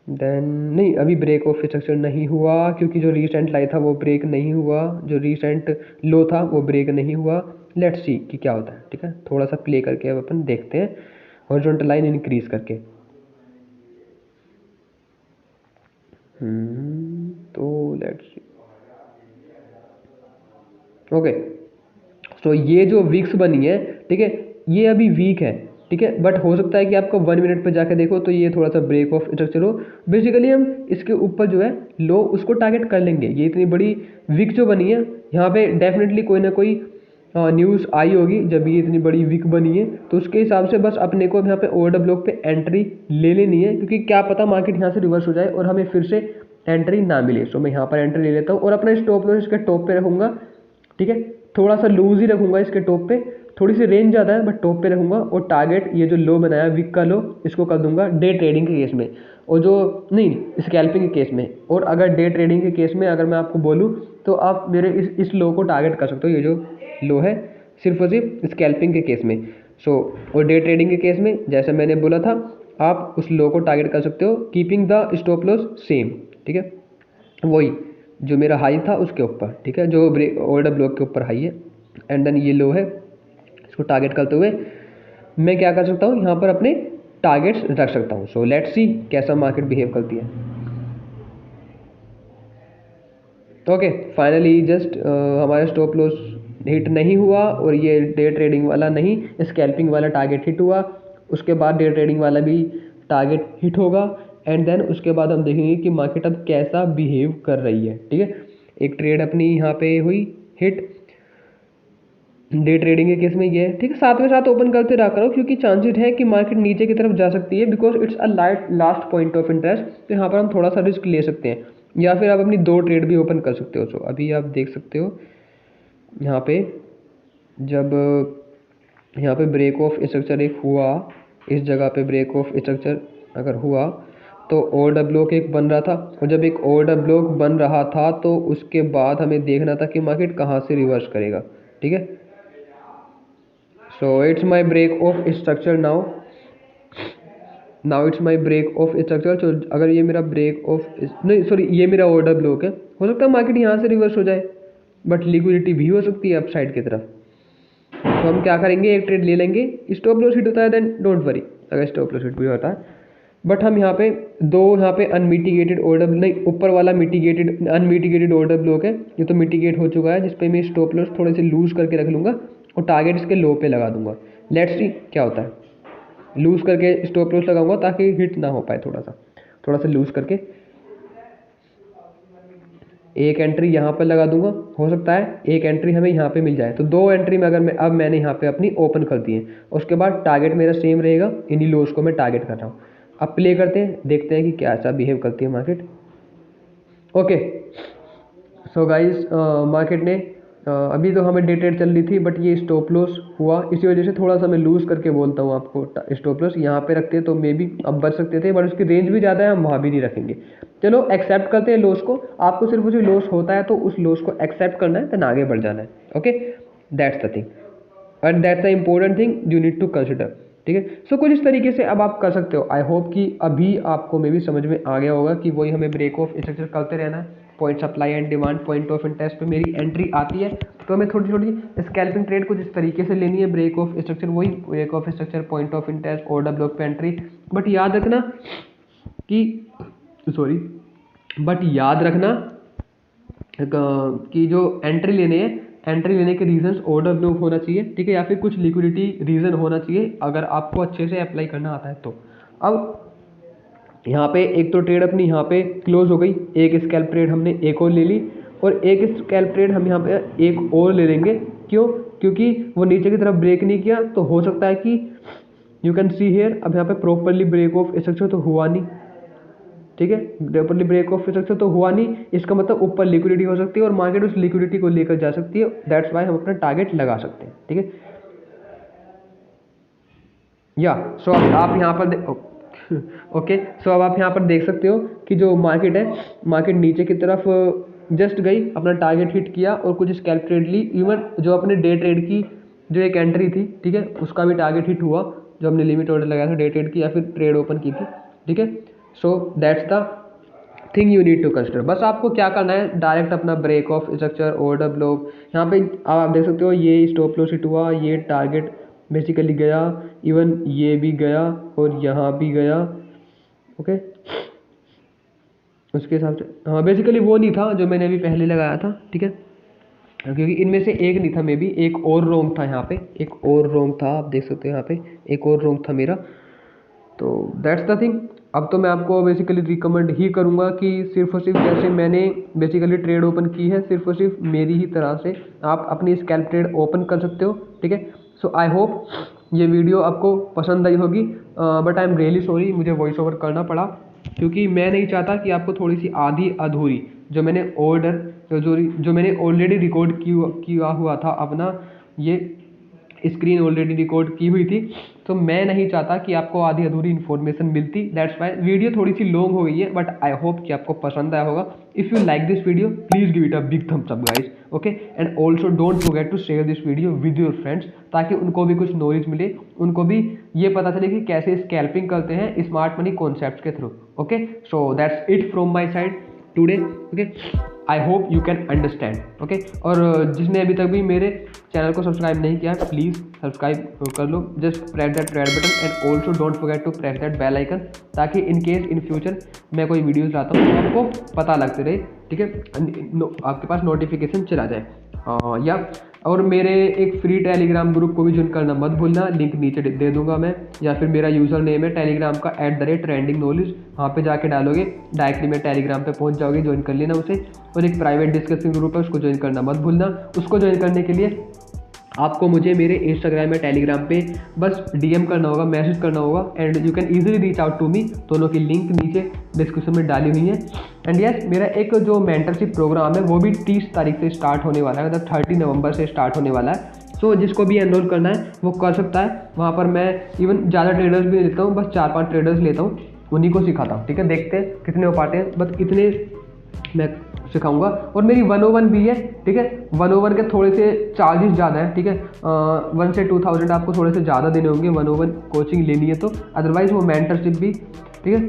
देन नहीं अभी ब्रेक ऑफ स्ट्रक्चर नहीं हुआ क्योंकि जो रीसेंट लाई था वो ब्रेक नहीं हुआ, जो रीसेंट लो था वो ब्रेक नहीं हुआ। लेट्स सी कि क्या होता है, ठीक है। थोड़ा सा प्ले करके अब अपन देखते हैं हॉरिजॉन्टल लाइन इंक्रीज करके। तो लेट्स सी, ओके। सो ये जो वीक्स बनी है, ठीक है, ये अभी वीक है, ठीक है, बट हो सकता है कि आपको 1 मिनट पे जाके देखो तो ये थोड़ा सा ब्रेक ऑफ स्ट्रक्चर हो। बेसिकली हम इसके ऊपर जो है लो उसको टारगेट कर लेंगे। ये इतनी बड़ी वीक जो बनी है यहाँ पे डेफिनेटली कोई ना कोई न्यूज़ आई होगी जब ये इतनी बड़ी वीक बनी है, तो उसके हिसाब से बस अपने को यहाँ पे ऑर्डर ब्लॉक पे एंट्री ले लेनी है, क्योंकि क्या पता मार्केट यहाँ से रिवर्स हो जाए और हमें फिर से एंट्री ना मिले। सो मैं यहाँ पर एंट्री ले लेता हूँ और अपना स्टॉप लॉस इसके टॉप पे रखूँगा, ठीक है। थोड़ा सा लूज ही रखूँगा इसके टॉप पे, थोड़ी सी रेंज ज़्यादा है बट टॉप पे रखूँगा। और टारगेट ये जो लो बनाया वीक का लो इसको कर दूंगा डे ट्रेडिंग के केस में, और जो नहीं स्कैल्पिंग के केस में। और अगर डे ट्रेडिंग के केस में अगर मैं आपको बोलूँ तो आप मेरे इस लो को टारगेट कर सकते हो, ये जो लो है, सिर्फ और सिर्फ स्कैल्पिंग के केस में। सो और डे ट्रेडिंग के केस में जैसे मैंने बोला था आप उस लो को टारगेट कर सकते हो keeping the stop loss same, ठीक है, वही जो मेरा हाई था उसके ऊपर, ठीक है, जो ब्रेक ऑर्डर ब्लॉक के ऊपर हाई है। एंड देन ये लो है, इसको टारगेट करते हुए मैं क्या कर सकता हूँ, यहाँ पर अपने टारगेट्स रख सकता हूँ। सो लेट्स सी कैसा मार्केट बिहेव करती है। ओके, फाइनली जस्ट हमारा स्टॉप लॉस हिट नहीं हुआ और ये डे ट्रेडिंग वाला नहीं स्कैल्पिंग वाला टारगेट हिट हुआ। उसके बाद डे ट्रेडिंग वाला भी टारगेट हिट होगा एंड देन उसके बाद हम देखेंगे कि मार्केट अब कैसा बिहेव कर रही है, ठीक है। एक ट्रेड अपनी यहाँ पे हुई हिट डे ट्रेडिंग के केस में ये है, ठीक है। साथ में साथ ओपन करते रहा करो क्योंकि चांसेस है कि मार्केट नीचे की तरफ जा सकती है because it's a last point of interest. तो यहाँ पर हम थोड़ा सा रिस्क ले सकते हैं या फिर आप अपनी 2 ट्रेड भी ओपन कर सकते हो। सो अभी आप देख सकते हो यहाँ पे जब यहाँ पे ब्रेक ऑफ स्ट्रक्चर एक हुआ, इस जगह पे ब्रेक ऑफ स्ट्रक्चर अगर हुआ तो ऑर्डर ब्लॉक एक बन रहा था, और जब एक ऑर्डर ब्लॉक बन रहा था तो उसके बाद हमें देखना था कि मार्केट कहाँ से रिवर्स करेगा, ठीक है। So it's my break of structure now it's my break of structure. तो अगर ये मेरा ब्रेक ऑफ नहीं सॉरी ये मेरा ऑर्डर ब्लॉक है, हो सकता है मार्केट यहाँ से रिवर्स हो जाए बट लिक्विडिटी भी हो सकती है अपसाइड की तरफ। तो हम क्या करेंगे, एक ट्रेड ले लेंगे, स्टॉप लॉस हिट होता है देन डोंट वरी, अगर स्टॉप लॉस हिट भी होता है बट हम यहाँ पे यहाँ पे अनमिटिगेटेड ऑर्डर नहीं, ऊपर वाला मिटिगेटेड अनमिटिगेटेड ऑर्डर ब्लॉक है, ये तो मिटिगेट हो चुका है, जिसपे मैं स्टॉप लॉस थोड़े से लूज करके रख लूँगा और टारगेट इसके लो पे लगा दूंगा। लेट्स सी क्या होता है, लूज करके स्टॉप लॉस लगाऊंगा ताकि हिट ना हो पाए, थोड़ा सा लूज करके एक एंट्री यहाँ पर लगा दूंगा। हो सकता है एक एंट्री हमें यहाँ पे मिल जाए, तो 2 एंट्री में अगर मैंने यहाँ पे अपनी ओपन कर दी है, उसके बाद टारगेट मेरा सेम रहेगा, इन्हीं लोस को मैं टारगेट कर रहा हूँ। अब प्ले करते हैं, देखते हैं कि क्या ऐसा बिहेव करती है market. Okay so guys market ने अभी तो हमें डे ट्रेड चल रही थी बट ये स्टॉप लॉस हुआ, इसी वजह से थोड़ा सा मैं लूज करके बोलता हूँ आपको। स्टॉप लॉस यहाँ पे रखते तो मे बी अब बच सकते थे बट उसकी रेंज भी ज़्यादा है, हम वहाँ भी नहीं रखेंगे। चलो एक्सेप्ट करते हैं लॉस को, आपको सिर्फ उसे लॉस होता है तो उस लॉस को एक्सेप्ट करना है, देन आगे बढ़ जाना है। Okay that's the thing and that's the important thing you need to consider, ठीक है। सो कुछ इस तरीके से अब आप कर सकते हो। आई होप कि अभी आपको मे भी समझ में आ गया होगा कि वही हमें ब्रेक ऑफ स्ट्रक्चर करते रहना है, point supply and demand point of interest पे मेरी एंट्री आती है तो हमें थोड़ी छोटी स्कैल्पिंग ट्रेड कुछ इस तरीके से लेनी है, ब्रेक ऑफ स्ट्रक्चर, वही break of structure, point of interest, order block पे एंट्री। बट याद रखना कि जो एंट्री लेने हैं, एंट्री लेने के रीजंस ऑर्डर ब्लॉक होना चाहिए, ठीक है, या फिर कुछ लिक्विडिटी रीजन होना चाहिए अगर आपको अच्छे से अप्लाई करना आता है तो। अब यहाँ पे एक तो ट्रेड अपनी यहाँ पे क्लोज हो गई, एक स्कैल्प ट्रेड हमने एक और ले ली, और एक स्कैल्प ट्रेड हम यहाँ पे एक और ले लेंगे। क्यों? क्योंकि वो नीचे की तरफ ब्रेक नहीं किया, तो हो सकता है कि यू कैन सी हियर, अब यहाँ पे प्रॉपरली ब्रेक ऑफ स्ट्रक्चर तो हुआ नहीं, ठीक है, प्रॉपरली ब्रेक ऑफ स्ट्रक्चर तो हुआ नहीं, इसका मतलब ऊपर लिक्विडिटी हो सकती है और मार्केट उस लिक्विडिटी को लेकर जा सकती है। दैट्स वाई हम अपना टारगेट लगा सकते हैं, ठीक है। या सो अब आप यहाँ पर ओके, सो अब आप यहाँ पर देख सकते हो कि जो मार्केट है, मार्केट नीचे की तरफ जस्ट गई, अपना टारगेट हिट किया और कुछ स्कैल्प ट्रेड ली। इवन जो अपने डे ट्रेड की जो एक एंट्री थी, ठीक है, उसका भी टारगेट हिट हुआ, जो हमने लिमिट ऑर्डर लगाया था डे ट्रेड की या फिर ट्रेड ओपन की थी, ठीक है। So that's the thing you need to consider. बस आपको क्या करना है, डायरेक्ट अपना break of structure, order block, यहाँ पे आप देख सकते हो ये स्टॉप लॉस हिट हुआ, ये टारगेट बेसिकली गया, इवन ये भी गया और यहाँ भी गया, ओके। उसके हिसाब से हाँ, बेसिकली वो नहीं था जो मैंने अभी पहले लगाया था, ठीक है, क्योंकि इनमें से एक नहीं था, मे बी एक और रोंग था, यहाँ पे एक और रोंग था, आप देख सकते हो यहाँ पे एक और रोंग था मेरा। तो दैट्स द थिंग। अब तो मैं आपको बेसिकली रिकमेंड ही करूँगा कि सिर्फ और सिर्फ जैसे मैंने बेसिकली ट्रेड ओपन की है, सिर्फ और सिर्फ मेरी ही तरह से आप अपनी स्कैल्प ट्रेड ओपन कर सकते हो, ठीक है। सो आई होप ये वीडियो आपको पसंद आई होगी, but I am really sorry, मुझे वॉइस ओवर करना पड़ा क्योंकि मैं नहीं चाहता कि आपको थोड़ी सी आधी अधूरी जो मैंने जो मैंने ऑलरेडी रिकॉर्ड किया हुआ था अपना, ये स्क्रीन ऑलरेडी रिकॉर्ड की हुई थी, तो मैं नहीं चाहता कि आपको आधी अधूरी इन्फॉर्मेशन मिलती। दैट्स वाई वीडियो थोड़ी सी लॉन्ग हो गई है, बट आई होप कि आपको पसंद आया होगा। If you like this video please give it a big thumbs up guys, okay, and also don't forget to share this video with your friends, ताकि उनको भी कुछ नॉलेज मिले, उनको भी ये पता चले कि कैसे स्कैल्पिंग करते हैं स्मार्ट मनी कॉन्सेप्ट के through, okay. So that's it from my side today, okay, I hope you can understand, okay. और जिसने अभी तक भी मेरे चैनल को सब्सक्राइब नहीं किया है, प्लीज़ सब्सक्राइब कर लो, just press that red button and also don't forget to press that bell icon, ताकि इन केस इन फ्यूचर मैं कोई वीडियोज़ लाता हूँ तो आपको पता लगते रहे, ठीक है, आपके पास नोटिफिकेशन चला जाए। या और मेरे एक फ्री टेलीग्राम ग्रुप को भी ज्वाइन करना मत भूलना, लिंक नीचे दे दूंगा मैं, या फिर मेरा यूज़र नेम है टेलीग्राम का @trendingnowledge, वहाँ पे जाके डालोगे डायरेक्टली मेरे टेलीग्राम पे पहुँच जाओगे, ज्वाइन कर लेना उसे। और एक प्राइवेट डिस्कशन ग्रुप है, उसको ज्वाइन करना मत भूलना। उसको ज्वाइन करने के लिए आपको मुझे मेरे इंस्टाग्राम या टेलीग्राम पे बस DM करना होगा, मैसेज करना होगा, and you can easily reach out to me. दोनों की लिंक नीचे डिस्क्रिप्शन में डाली हुई है। एंड यस, मेरा एक जो मेंटरशिप प्रोग्राम है वो भी 30 तारीख से स्टार्ट होने वाला है, मतलब 30 नवंबर से स्टार्ट होने वाला है। सो जिसको भी एनरोल करना है वो कर सकता है। वहाँ पर मैं इवन ज़्यादा ट्रेडर्स भी लेता हूँ, बस 4-5 ट्रेडर्स लेता हूँ, उन्हीं को सिखाता हूँ, ठीक है। देखते हैं कितने हो पाते हैं, बस इतने मैं सिखाऊंगा। और मेरी 101 भी है, ठीक है। 101 के थोड़े से चार्जेस ज़्यादा है, ठीक है, 1 से 2000 आपको थोड़े से ज़्यादा देने होंगे 101 कोचिंग लेनी है तो। अदरवाइज़ वो मेंटरशिप भी, ठीक है,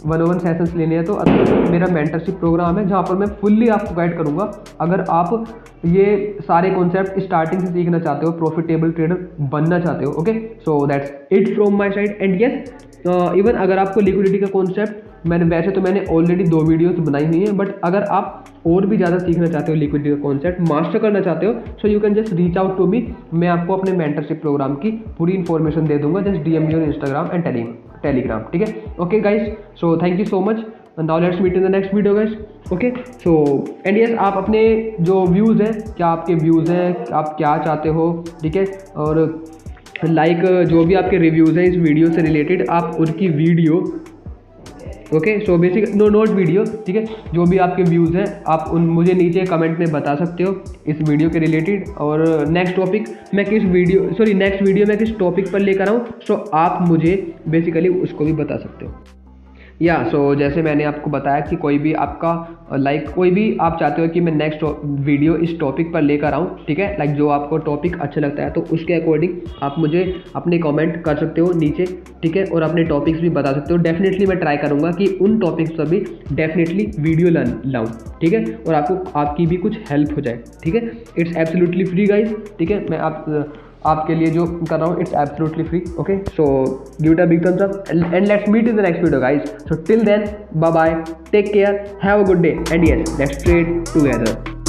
101 सेशंस लेने हैं तो अदरवाइज मेरा मेंटरशिप प्रोग्राम है जहाँ पर मैं फुल्ली आपको गाइड करूँगा। अगर आप ये सारे कॉन्सेप्ट स्टार्टिंग से सीखना चाहते हो, प्रॉफिटेबल ट्रेडर बनना चाहते हो, okay. So that's it from my side. And yes, even अगर आपको लिक्विडिटी का कॉन्सेप्ट, मैंने ऑलरेडी 2 वीडियोस बनाई हुई हैं, बट अगर आप और भी ज़्यादा सीखना चाहते हो, लिक्विडिटी का कॉन्सेप्ट मास्टर करना चाहते हो, so you can just reach out to me. मैं आपको अपने मेंटरशिप प्रोग्राम की पूरी इन्फॉर्मेशन दे दूंगा, just DM me on Instagram and Telegram, ठीक है। Okay guys, so thank you so much, now let's meet in the next video guys, okay. So and yes, आप अपने जो व्यूज़ हैं, क्या आपके व्यूज़ हैं, आप क्या चाहते हो, ठीक है, और जो भी आपके रिव्यूज़ हैं इस वीडियो से रिलेटेड, आप उनकी video, okay, so basic note video, ठीक है, जो भी आपके व्यूज़ हैं आप मुझे नीचे कमेंट में बता सकते हो इस वीडियो के रिलेटेड। और नेक्स्ट वीडियो मैं किस टॉपिक पर लेकर आऊँ, सो आप मुझे बेसिकली उसको भी बता सकते हो। या सो जैसे मैंने आपको बताया कि कोई भी आपका कोई भी आप चाहते हो कि मैं नेक्स्ट वीडियो इस टॉपिक पर लेकर आऊँ, ठीक है, लाइक जो आपको टॉपिक अच्छा लगता है तो उसके अकॉर्डिंग आप मुझे अपने कमेंट कर सकते हो नीचे, ठीक है, और अपने टॉपिक्स भी बता सकते हो। डेफिनेटली मैं ट्राई करूँगा कि उन टॉपिक्स पर भी डेफिनेटली वीडियो लाऊँ, ठीक है, और आपकी भी कुछ हेल्प हो जाए, ठीक है। इट्स एब्सोल्युटली फ्री गाइज, ठीक है, मैं आपके लिए जो कर रहा हूँ it's absolutely free. Okay, so give it a big thumbs up and let's meet in the next video guys. So till then, bye bye, take care, have a good day and yes, let's trade together.